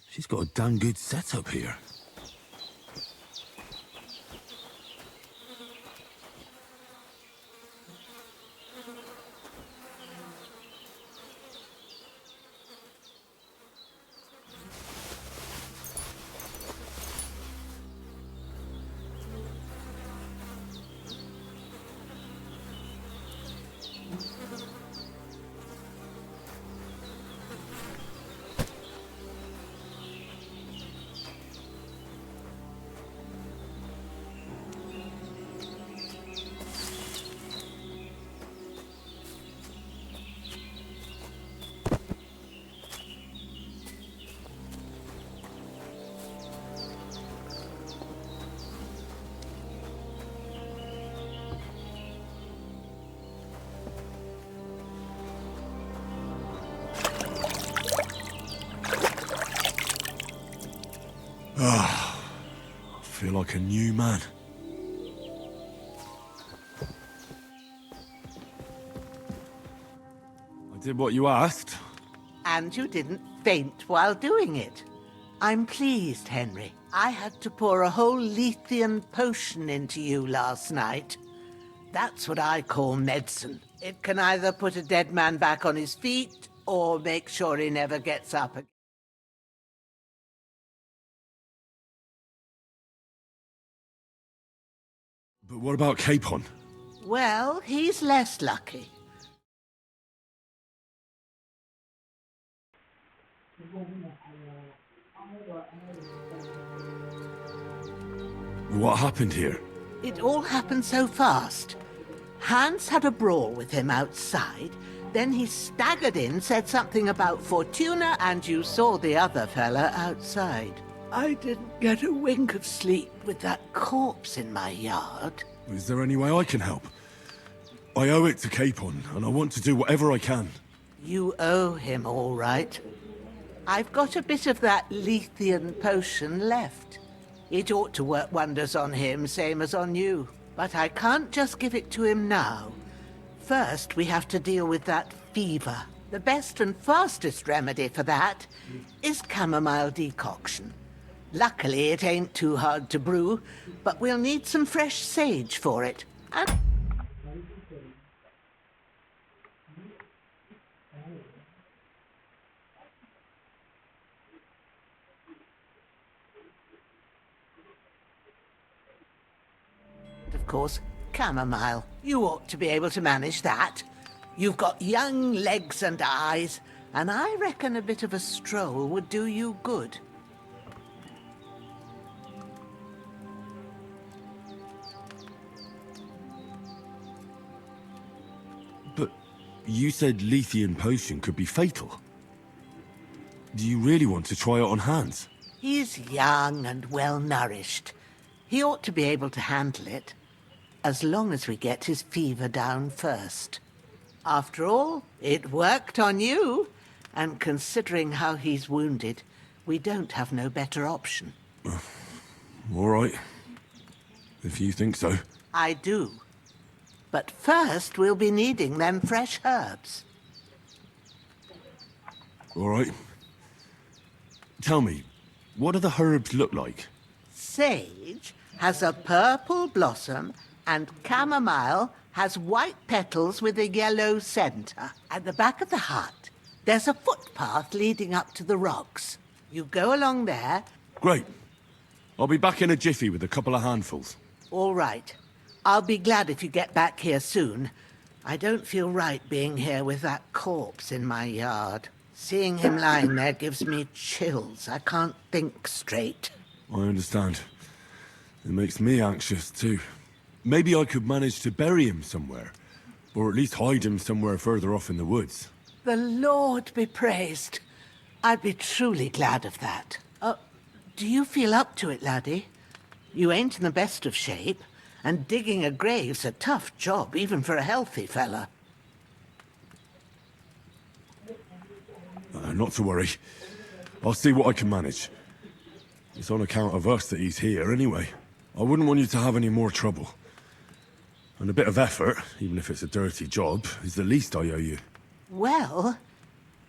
She's got a damn good setup here. I feel like a new man. I did what you asked. And you didn't faint while doing it. I'm pleased, Henry. I had to pour a whole Lethean potion into you last night. That's what I call medicine. It can either put a dead man back on his feet, or make sure he never gets up again. But what about Capon? Well, he's less lucky. What happened here? It all happened so fast. Hans had a brawl with him outside, then he staggered in, said something about Fortuna, and you saw the other fella outside. I didn't get a wink of sleep with that corpse in my yard. Is there any way I can help? I owe it to Capon, and I want to do whatever I can. You owe him, all right. I've got a bit of that Lethean potion left. It ought to work wonders on him, same as on you. But I can't just give it to him now. First, we have to deal with that fever. The best and fastest remedy for that is chamomile decoction. Luckily, it ain't too hard to brew, but we'll need some fresh sage for it. And of course, chamomile. You ought to be able to manage that. You've got young legs and eyes, and I reckon a bit of a stroll would do you good. But you said Lethean potion could be fatal. Do you really want to try it on Hans? He's young and well-nourished. He ought to be able to handle it, as long as we get his fever down first. After all, it worked on you, and considering how he's wounded, we don't have no better option. All right. If you think so. I do. But first, we'll be needing them fresh herbs. All right. Tell me, what do the herbs look like? Sage has a purple blossom, and chamomile has white petals with a yellow centre. At the back of the hut, there's a footpath leading up to the rocks. You go along there. Great. I'll be back in a jiffy with a couple of handfuls. All right. I'll be glad if you get back here soon. I don't feel right being here with that corpse in my yard. Seeing him lying there gives me chills. I can't think straight. I understand. It makes me anxious, too. Maybe I could manage to bury him somewhere. Or at least hide him somewhere further off in the woods. The Lord be praised. I'd be truly glad of that. Do you feel up to it, laddie? You ain't in the best of shape, and digging a grave's a tough job, even for a healthy fella. Not to worry. I'll see what I can manage. It's on account of us that he's here, anyway. I wouldn't want you to have any more trouble. And a bit of effort, even if it's a dirty job, is the least I owe you. Well,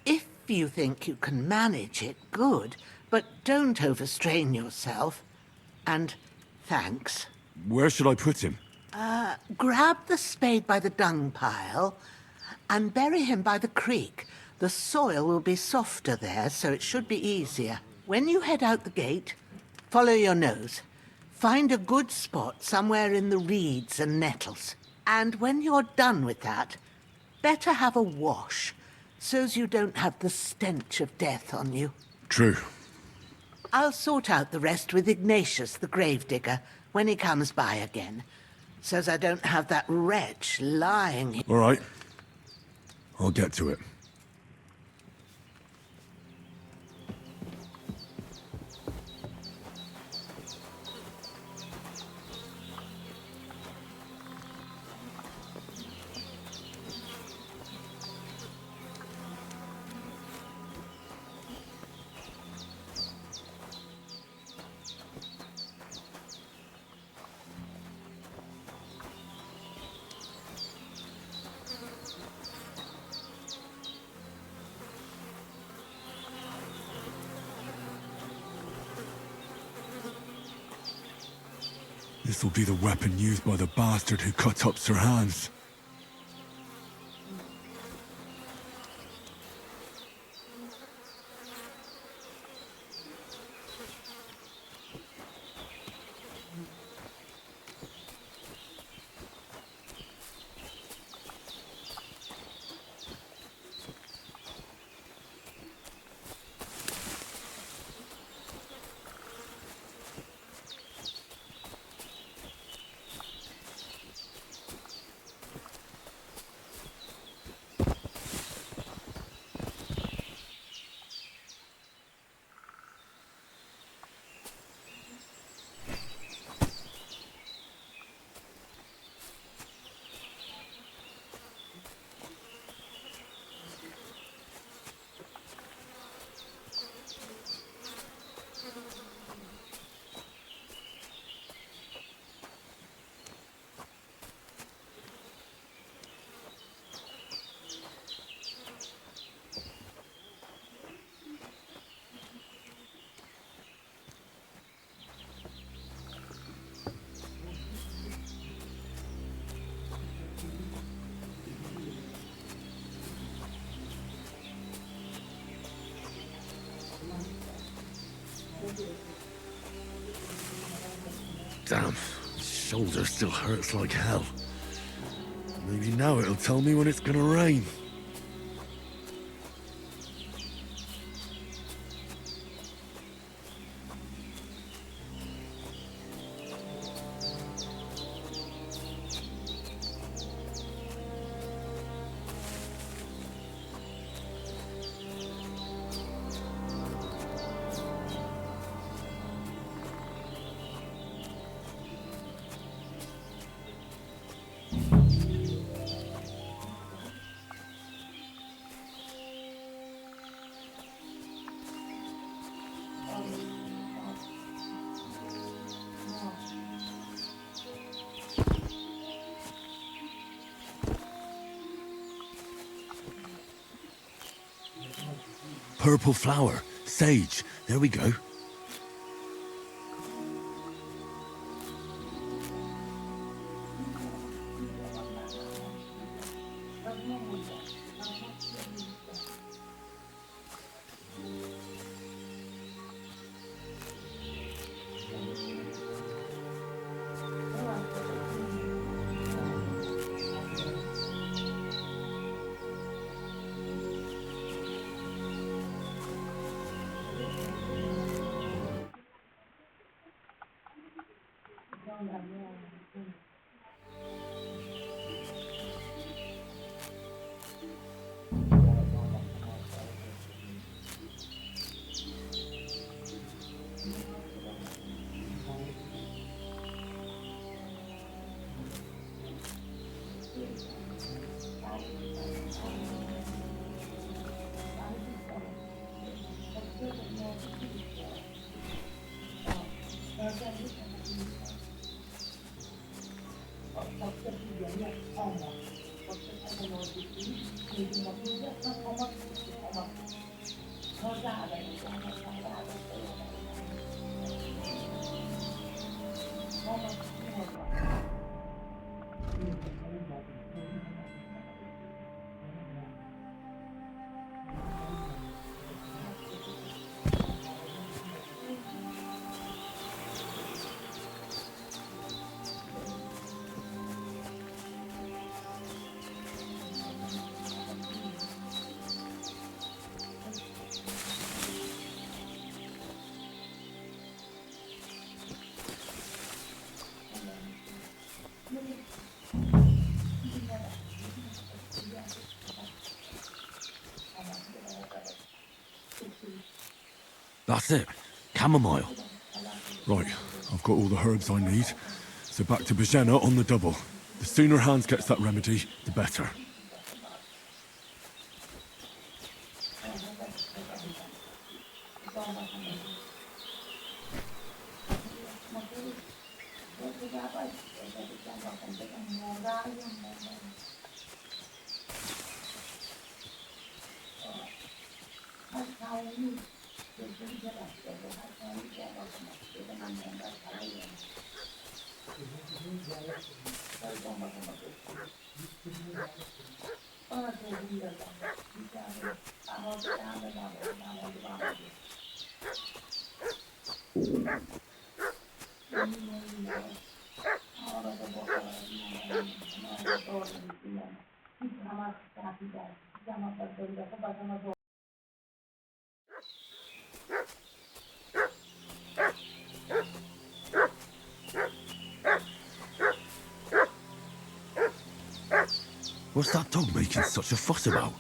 if you think you can manage it, good. But don't overstrain yourself. And thanks. Where should I put him? Grab the spade by the dung pile and bury him by the creek. The soil will be softer there, so it should be easier. When you head out the gate, follow your nose. Find a good spot somewhere in the reeds and nettles. And when you're done with that, better have a wash, so's you don't have the stench of death on you. True. I'll sort out the rest with Ignatius, the gravedigger, when he comes by again, so's I don't have that wretch lying here. All right. I'll get to it. This will be the weapon used by the bastard who cut up Sir Hans. Damn, shoulder still hurts like hell. Maybe now it'll tell me when it's gonna rain. Purple flower, sage, there we go. That's it. Chamomile. Right, I've got all the herbs I need. So back to Bozhena on the double. The sooner Hans gets that remedy, the better. What's that dog making such a fuss about?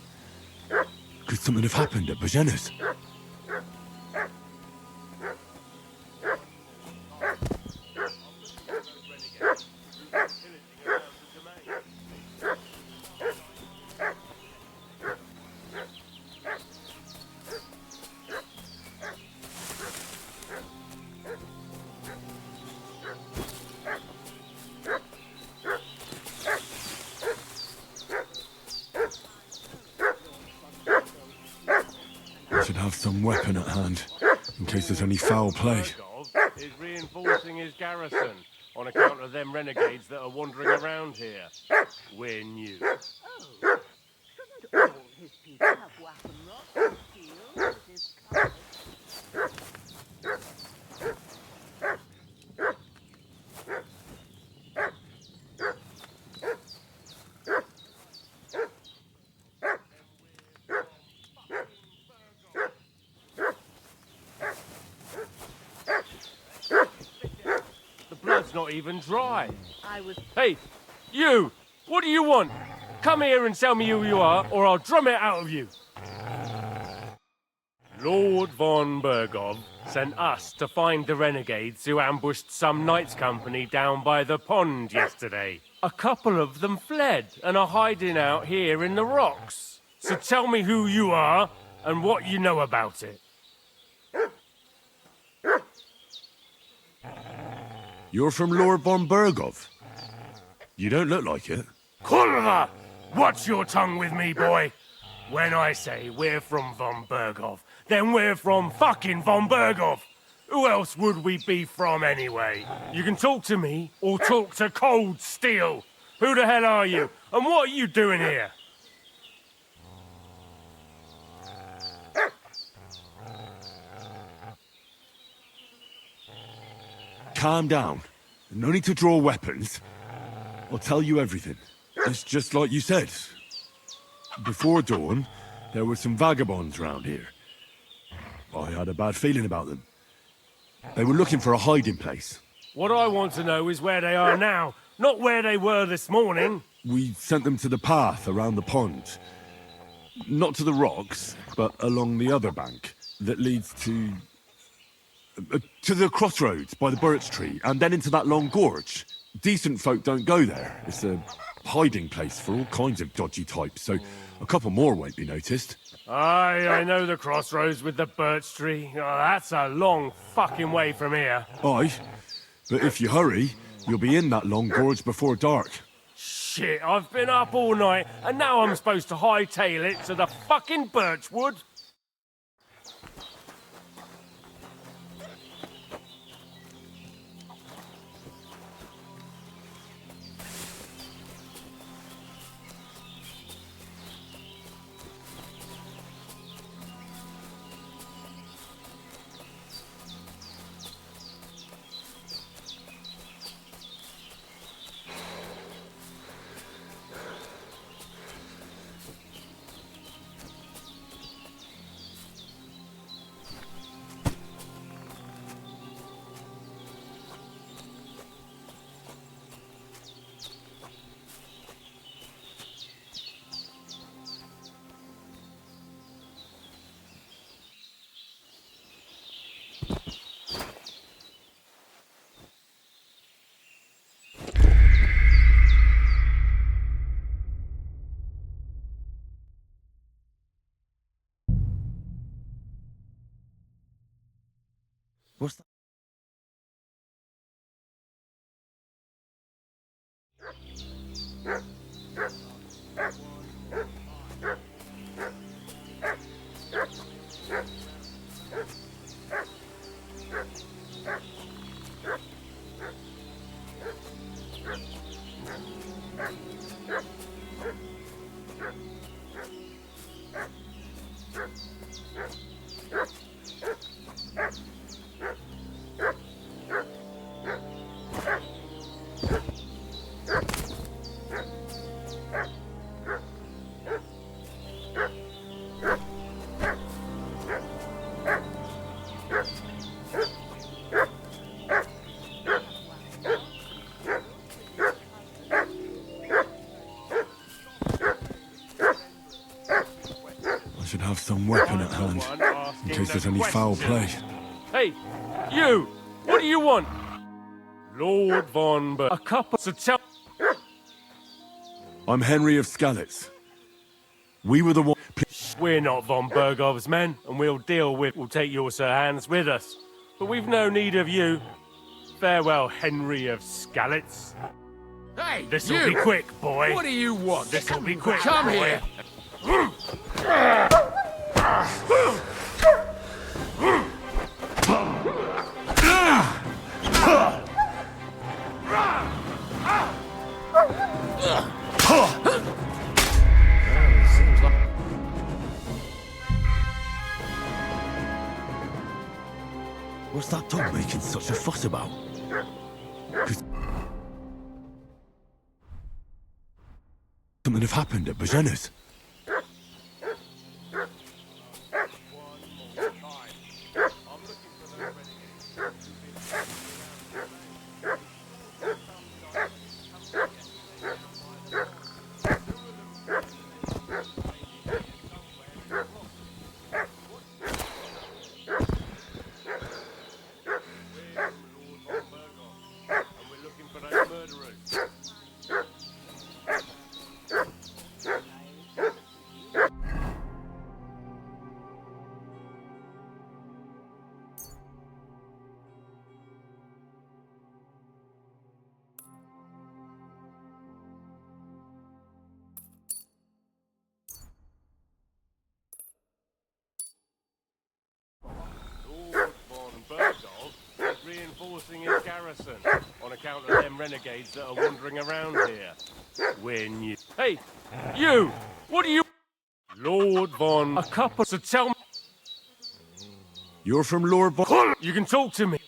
Could something have happened at Bozhena's? Should have some weapon at hand, in case there's any foul play. Is reinforcing his garrison on account of them renegades that are wandering around here. We're new. Oh, shouldn't all his people have weapon rocks and shields at his courage? mout's not even dry. I was... Hey, you! What do you want? Come here and tell me who you are, or I'll drum it out of you. Lord von Bergow sent us to find the renegades who ambushed some knights' company down by the pond yesterday. A couple of them fled and are hiding out here in the rocks. So tell me who you are and what you know about it. You're from Lord von Bergow. You don't look like it. Kurva! Watch your tongue with me, boy. When I say we're from von Bergow, then we're from fucking von Bergow. Who else would we be from anyway? You can talk to me or talk to cold steel. Who the hell are you? And what are you doing here? Calm down. No need to draw weapons. I'll tell you everything. It's just like you said. Before dawn, there were some vagabonds round here. I had a bad feeling about them. They were looking for a hiding place. What I want to know is where they are now, not where they were this morning. We sent them to the path around the pond. Not to the rocks, but along the other bank that leads to the crossroads by the birch tree, and then into that long gorge. Decent folk don't go there. It's a hiding place for all kinds of dodgy types, so a couple more won't be noticed. Aye, I know the crossroads with the birch tree. Oh, that's a long fucking way from here. Aye, but if you hurry, you'll be in that long gorge before dark. Shit, I've been up all night, and now I'm supposed to hightail it to the fucking birchwood? What's that? I should have some weapon at hand, in case there's any foul play. Hey, you! What do you want? Lord von Bergow. A couple to tell... I'm Henry of Skalitz. We were the one... We're not von Bergow's men, and we'll take your Sir Hans with us. But we've no need of you. Farewell, Henry of Skalitz. Hey, This'll be quick, boy. What do you want? This'll be quick, Come boy. here. What's that dog making such a fuss about? Something have happened at Bozhena's. garrison on account of them renegades that are wandering around here. When you... Hey, you! What are you... Lord von... A couple... So tell me... You're from Lord von... You can talk to me.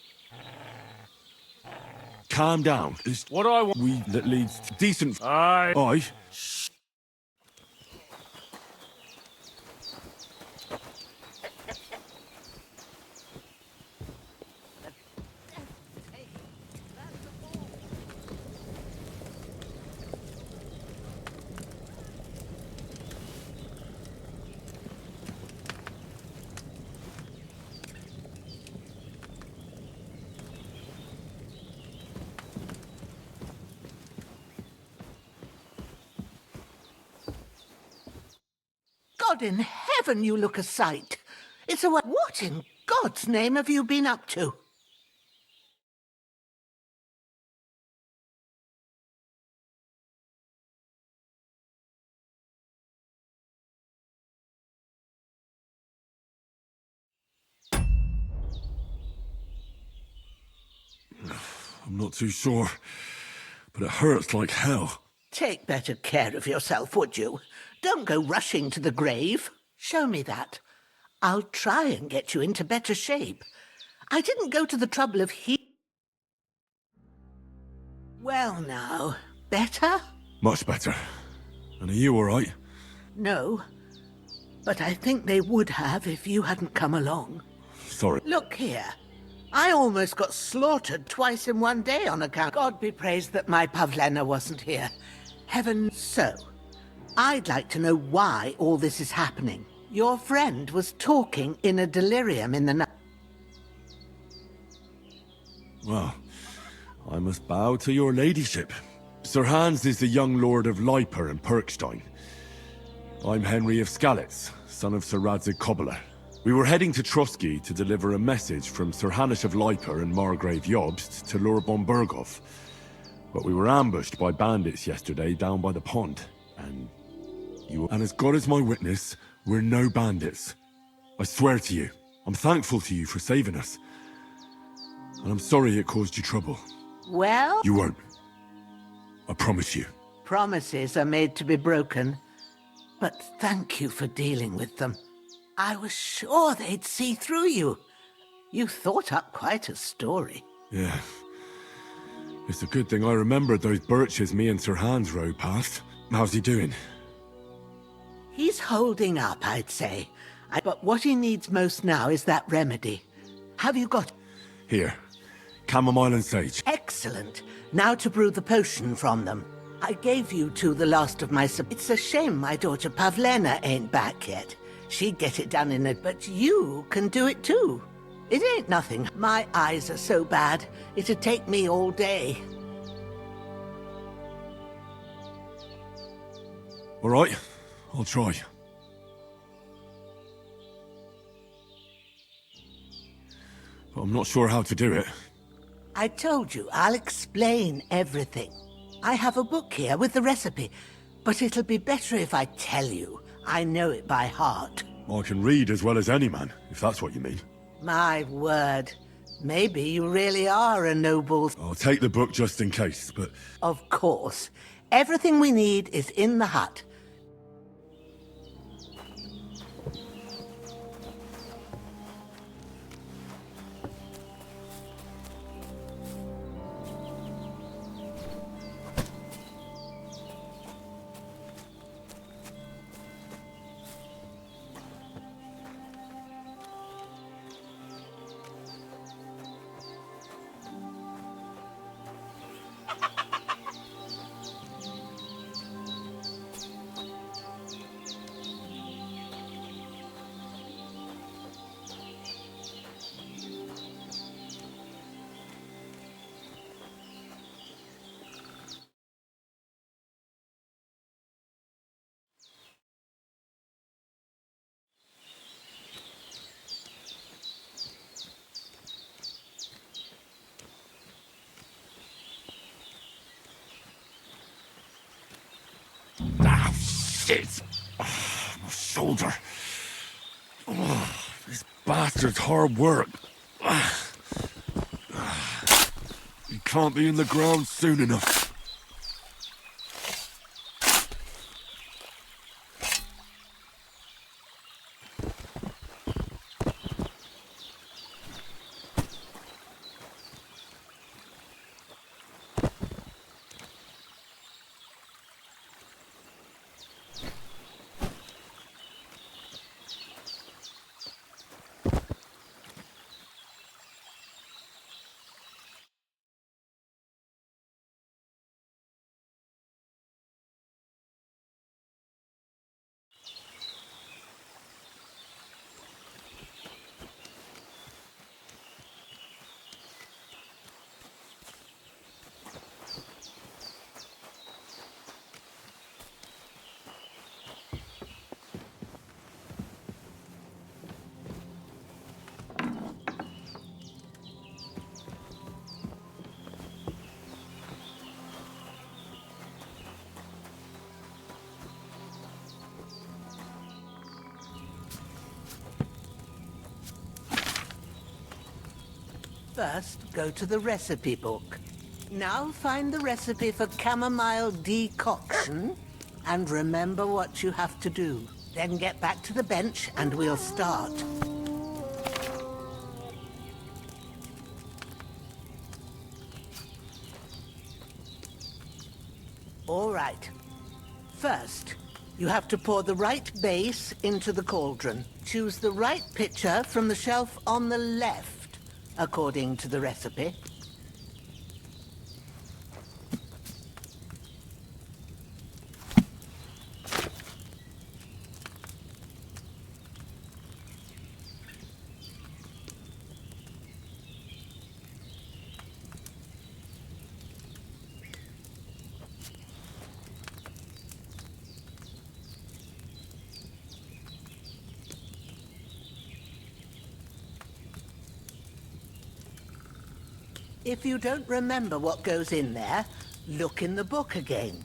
Calm down. It's what I want... We that leads to decent... Aye. God in heaven, you look a sight. It's a... What in God's name have you been up to? I'm not too sure, but it hurts like hell. Take better care of yourself, would you? Don't go rushing to the grave. Show me that. I'll try and get you into better shape. I didn't go to the trouble of Well now, better? Much better. And are you all right? No, but I think they would have if you hadn't come along. Sorry. Look here. I almost got slaughtered twice in one day on account... God be praised that my Pavlena wasn't here. Heaven... So, I'd like to know why all this is happening. Your friend was talking in a delirium in the night. Well, I must bow to your ladyship. Sir Hans is the young lord of Leiper and Perkstein. I'm Henry of Skalitz, son of Sir Radzig Cobbler. We were heading to Trosky to deliver a message from Sir Hanush of Leiper and Margrave Jobst to Lord von Bergow. But we were ambushed by bandits yesterday down by the pond, and as God is my witness, we're no bandits. I swear to you, I'm thankful to you for saving us. And I'm sorry it caused you trouble. Well... You won't. I promise you. Promises are made to be broken. But thank you for dealing with them. I was sure they'd see through you. You thought up quite a story. Yeah. It's a good thing I remembered those birches me and Sir Hans rode past. How's he doing? He's holding up, I'd say. But what he needs most now is that remedy. Have you got... Here. Chamomile and sage. Excellent. Now to brew the potion from them. I gave you two the last of my... It's a shame my daughter Pavlena ain't back yet. She'd get it done in a... But you can do it too. It ain't nothing. My eyes are so bad, it'd take me all day. All right, I'll try. But I'm not sure how to do it. I told you, I'll explain everything. I have a book here with the recipe, but it'll be better if I tell you. I know it by heart. I can read as well as any man, if that's what you mean. My word. Maybe you really are a noble... I'll take the book just in case, but... Of course. Everything we need is in the hut. Shit! Oh, my shoulder. Oh, this bastard's hard work. can't be in the ground soon enough. First, go to the recipe book. Now find the recipe for chamomile decoction, and remember what you have to do. Then get back to the bench, and we'll start. All right. First, you have to pour the right base into the cauldron. Choose the right pitcher from the shelf on the left, according to the recipe. If you don't remember what goes in there, look in the book again.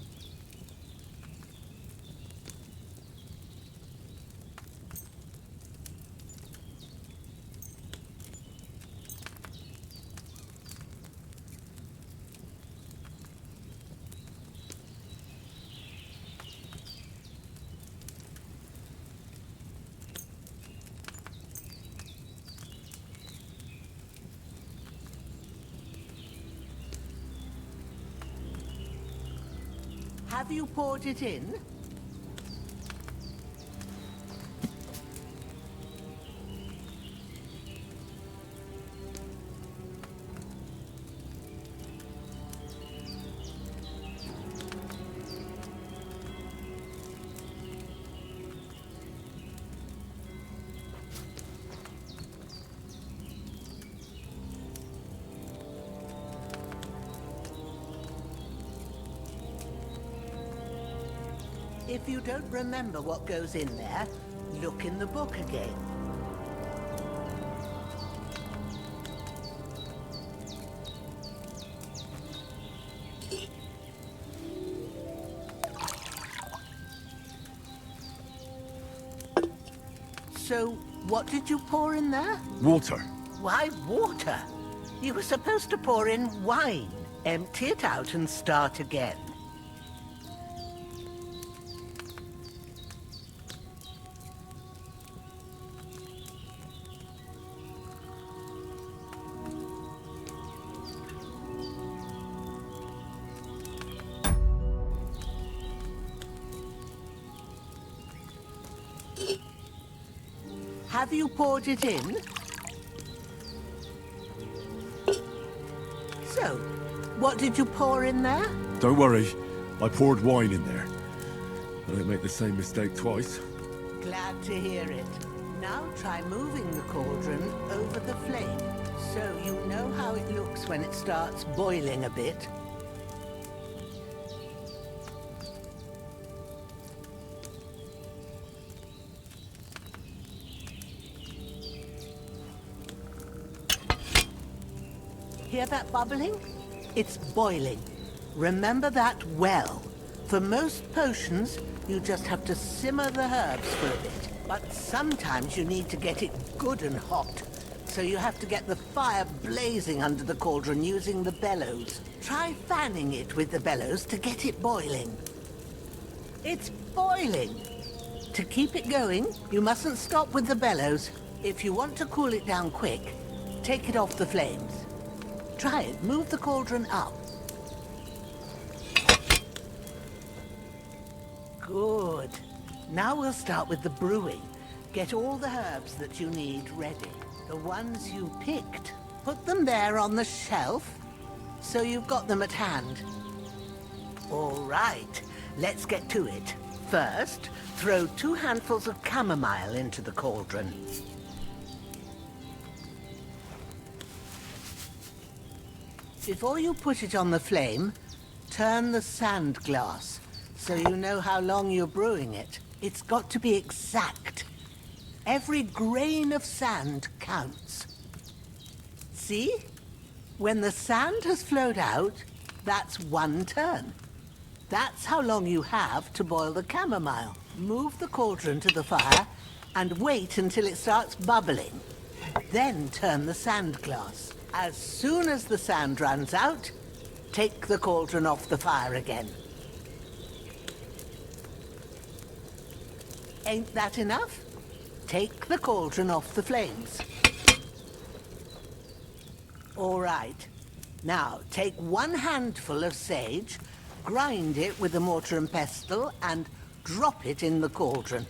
Have you poured it in? If you don't remember what goes in there, look in the book again. So, what did you pour in there? Water. Why water? You were supposed to pour in wine. Empty it out and start again. Have you poured it in? So, what did you pour in there? Don't worry, I poured wine in there. I don't make the same mistake twice. Glad to hear it. Now try moving the cauldron over the flame, so you know how it looks when it starts boiling a bit. Hear that bubbling? It's boiling. Remember that well. For most potions, you just have to simmer the herbs for a bit. But sometimes you need to get it good and hot. so you have to get the fire blazing under the cauldron using the bellows. Try fanning it with the bellows to get it boiling. It's boiling! To keep it going, you mustn't stop with the bellows. If you want to cool it down quick, take it off the flames. Try it. Move the cauldron up. Good. Now we'll start with the brewing. Get all the herbs that you need ready. The ones you picked. Put them there on the shelf, so you've got them at hand. All right, let's get to it. First, throw 2 handfuls of chamomile into the cauldron. Before you put it on the flame, turn the sand glass, so you know how long you're brewing it. It's got to be exact. Every grain of sand counts. See? When the sand has flowed out, that's 1 turn. That's how long you have to boil the chamomile. Move the cauldron to the fire and wait until it starts bubbling. Then turn the sand glass. As soon as the sand runs out, take the cauldron off the fire again. Ain't that enough? Take the cauldron off the flames. All right. Now, take 1 handful of sage, grind it with a mortar and pestle, and drop it in the cauldron.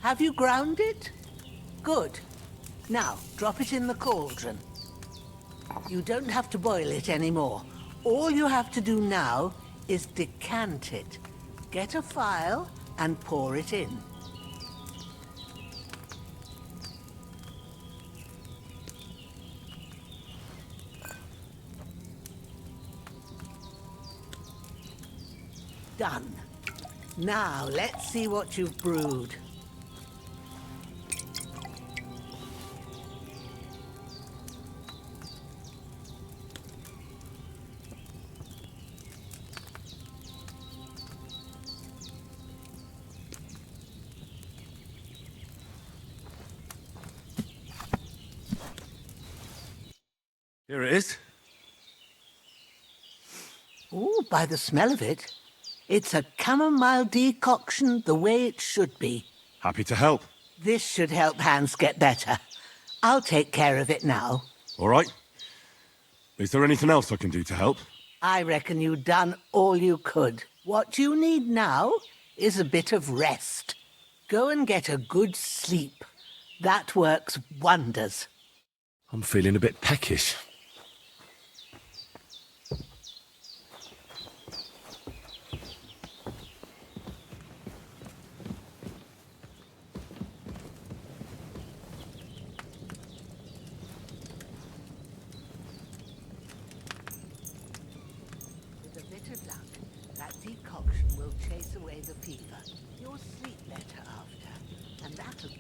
Have you ground it? Good. Now, drop it in the cauldron. You don't have to boil it anymore. All you have to do now is decant it. Get a phial and pour it in. Done. Now, let's see what you've brewed. Here it is. Ooh, by the smell of it, it's a chamomile decoction the way it should be. Happy to help. This should help Hans get better. I'll take care of it now. All right. Is there anything else I can do to help? I reckon you've done all you could. What you need now is a bit of rest. Go and get a good sleep. That works wonders. I'm feeling a bit peckish. With a bit of luck, that decoction will chase away the fever. You'll sleep better after, and that'll...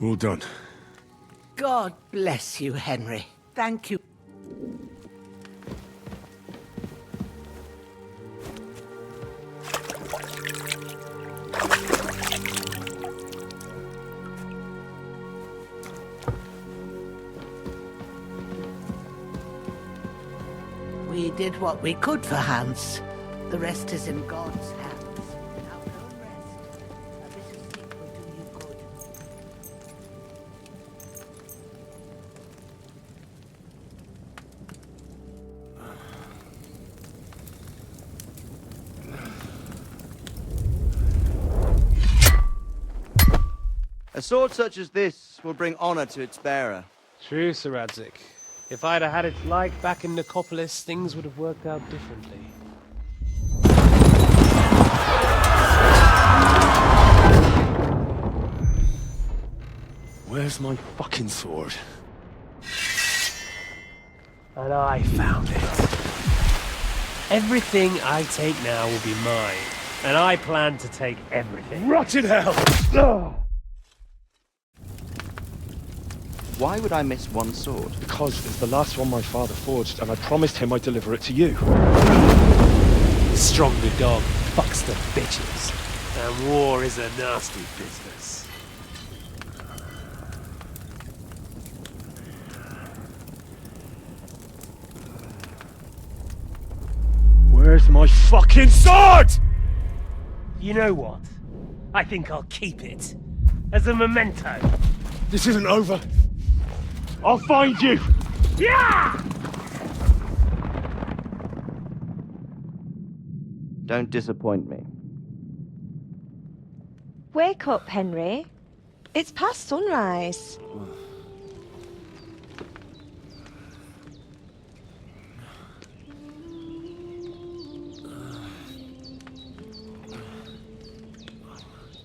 Well done. God bless you, Henry. Thank you. We did what we could for Hans. The rest is in God's hands. Now go and rest. A bit of sleep will do you good. A sword such as this will bring honor to its bearer. True, Sir Radzig. If I'd have had it like back in Nicopolis, things would have worked out differently. Where's my fucking sword? And I found it. Everything I take now will be mine, and I plan to take everything. Rot in hell! Ugh. Why would I miss one sword? Because it's the last one my father forged, and I promised him I'd deliver it to you. Stronger dog fucks the bitches, and war is a nasty business. Where's my fucking sword? You know what? I think I'll keep it. As a memento. This isn't over. I'll find you! Yeah! Don't disappoint me. Wake up, Henry. It's past sunrise.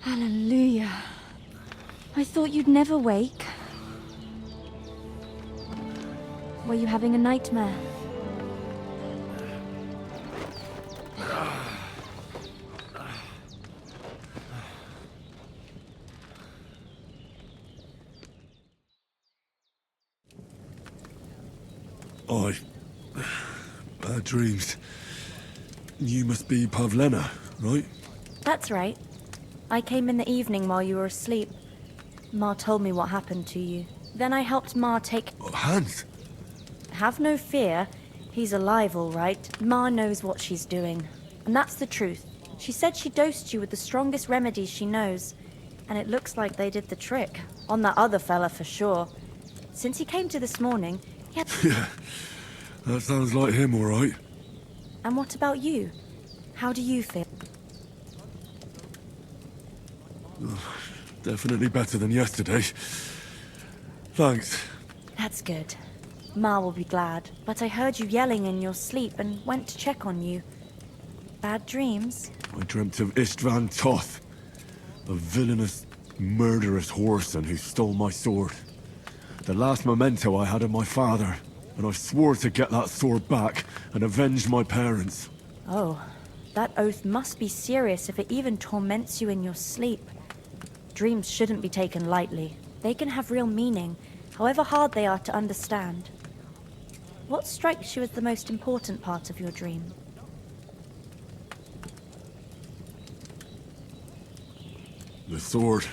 Hallelujah. I thought you'd never wake. Were you having a nightmare? Bad dreams. You must be Pavlena, right? That's right. I came in the evening while you were asleep. Ma told me what happened to you. Then I helped Ma take... Hans? Have no fear. He's alive, all right. Ma knows what she's doing. And that's the truth. She said she dosed you with the strongest remedies she knows. And it looks like they did the trick. On that other fella for sure. Since he came to this morning, he had... Yeah, that sounds like him, all right. And what about you? How do you feel? Definitely better than yesterday. Thanks. That's good. Ma will be glad. But I heard you yelling in your sleep and went to check on you. Bad dreams? I dreamt of Istvan Toth, a villainous, murderous whoreson who stole my sword. The last memento I had of my father, and I swore to get that sword back and avenge my parents. Oh, that oath must be serious if it even torments you in your sleep. Dreams shouldn't be taken lightly. They can have real meaning, however hard they are to understand. What strikes you as the most important part of your dream? The sword.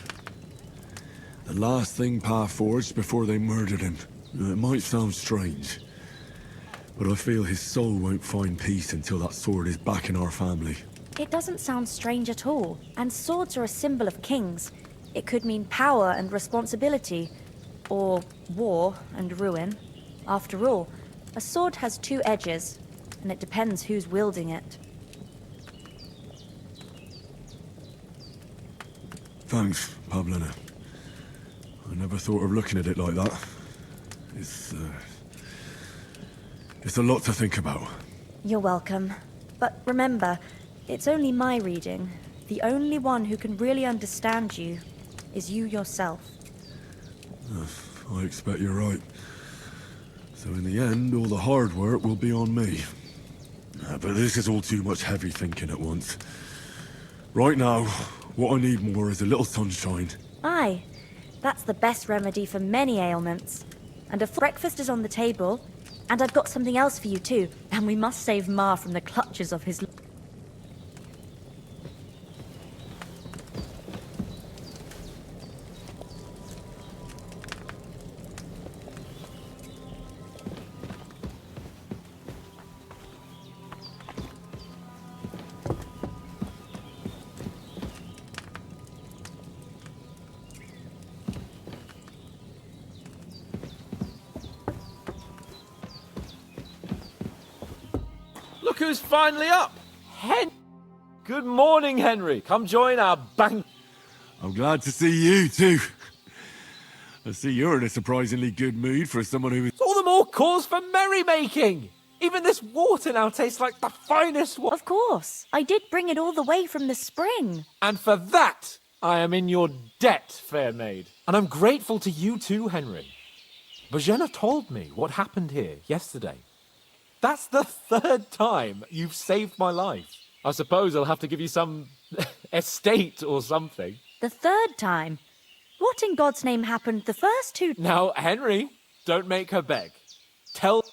The last thing Pa forged before they murdered him. It might sound strange, but I feel his soul won't find peace until that sword is back in our family. It doesn't sound strange at all, and swords are a symbol of kings. It could mean power and responsibility, or war and ruin. After all, a sword has two edges, and it depends who's wielding it. Thanks, Pavlena. I never thought of looking at it like that. It's a lot to think about. You're welcome. But remember, it's only my reading. The only one who can really understand you is you yourself. I expect you're right. So in the end, all the hard work will be on me. But this is all too much heavy thinking at once. Right now, what I need more is a little sunshine. Aye. That's the best remedy for many ailments. And a breakfast is on the table. And I've got something else for you too. And we must save Ma from the clutches of his... Look who's finally up! Good morning, Henry. Come join our bank. I'm glad to see you too. I see you're in a surprisingly good mood for someone who is... All the more cause for merrymaking! Even this water now tastes like the finest water. Of course. I did bring it all the way from the spring. And for that, I am in your debt, fair maid. And I'm grateful to you too, Henry. Bozhena told me what happened here yesterday. That's the 3rd time you've saved my life. I suppose I'll have to give you some estate or something. The 3rd time? What in God's name happened the first 2... Now, Henry, don't make her beg. Tell...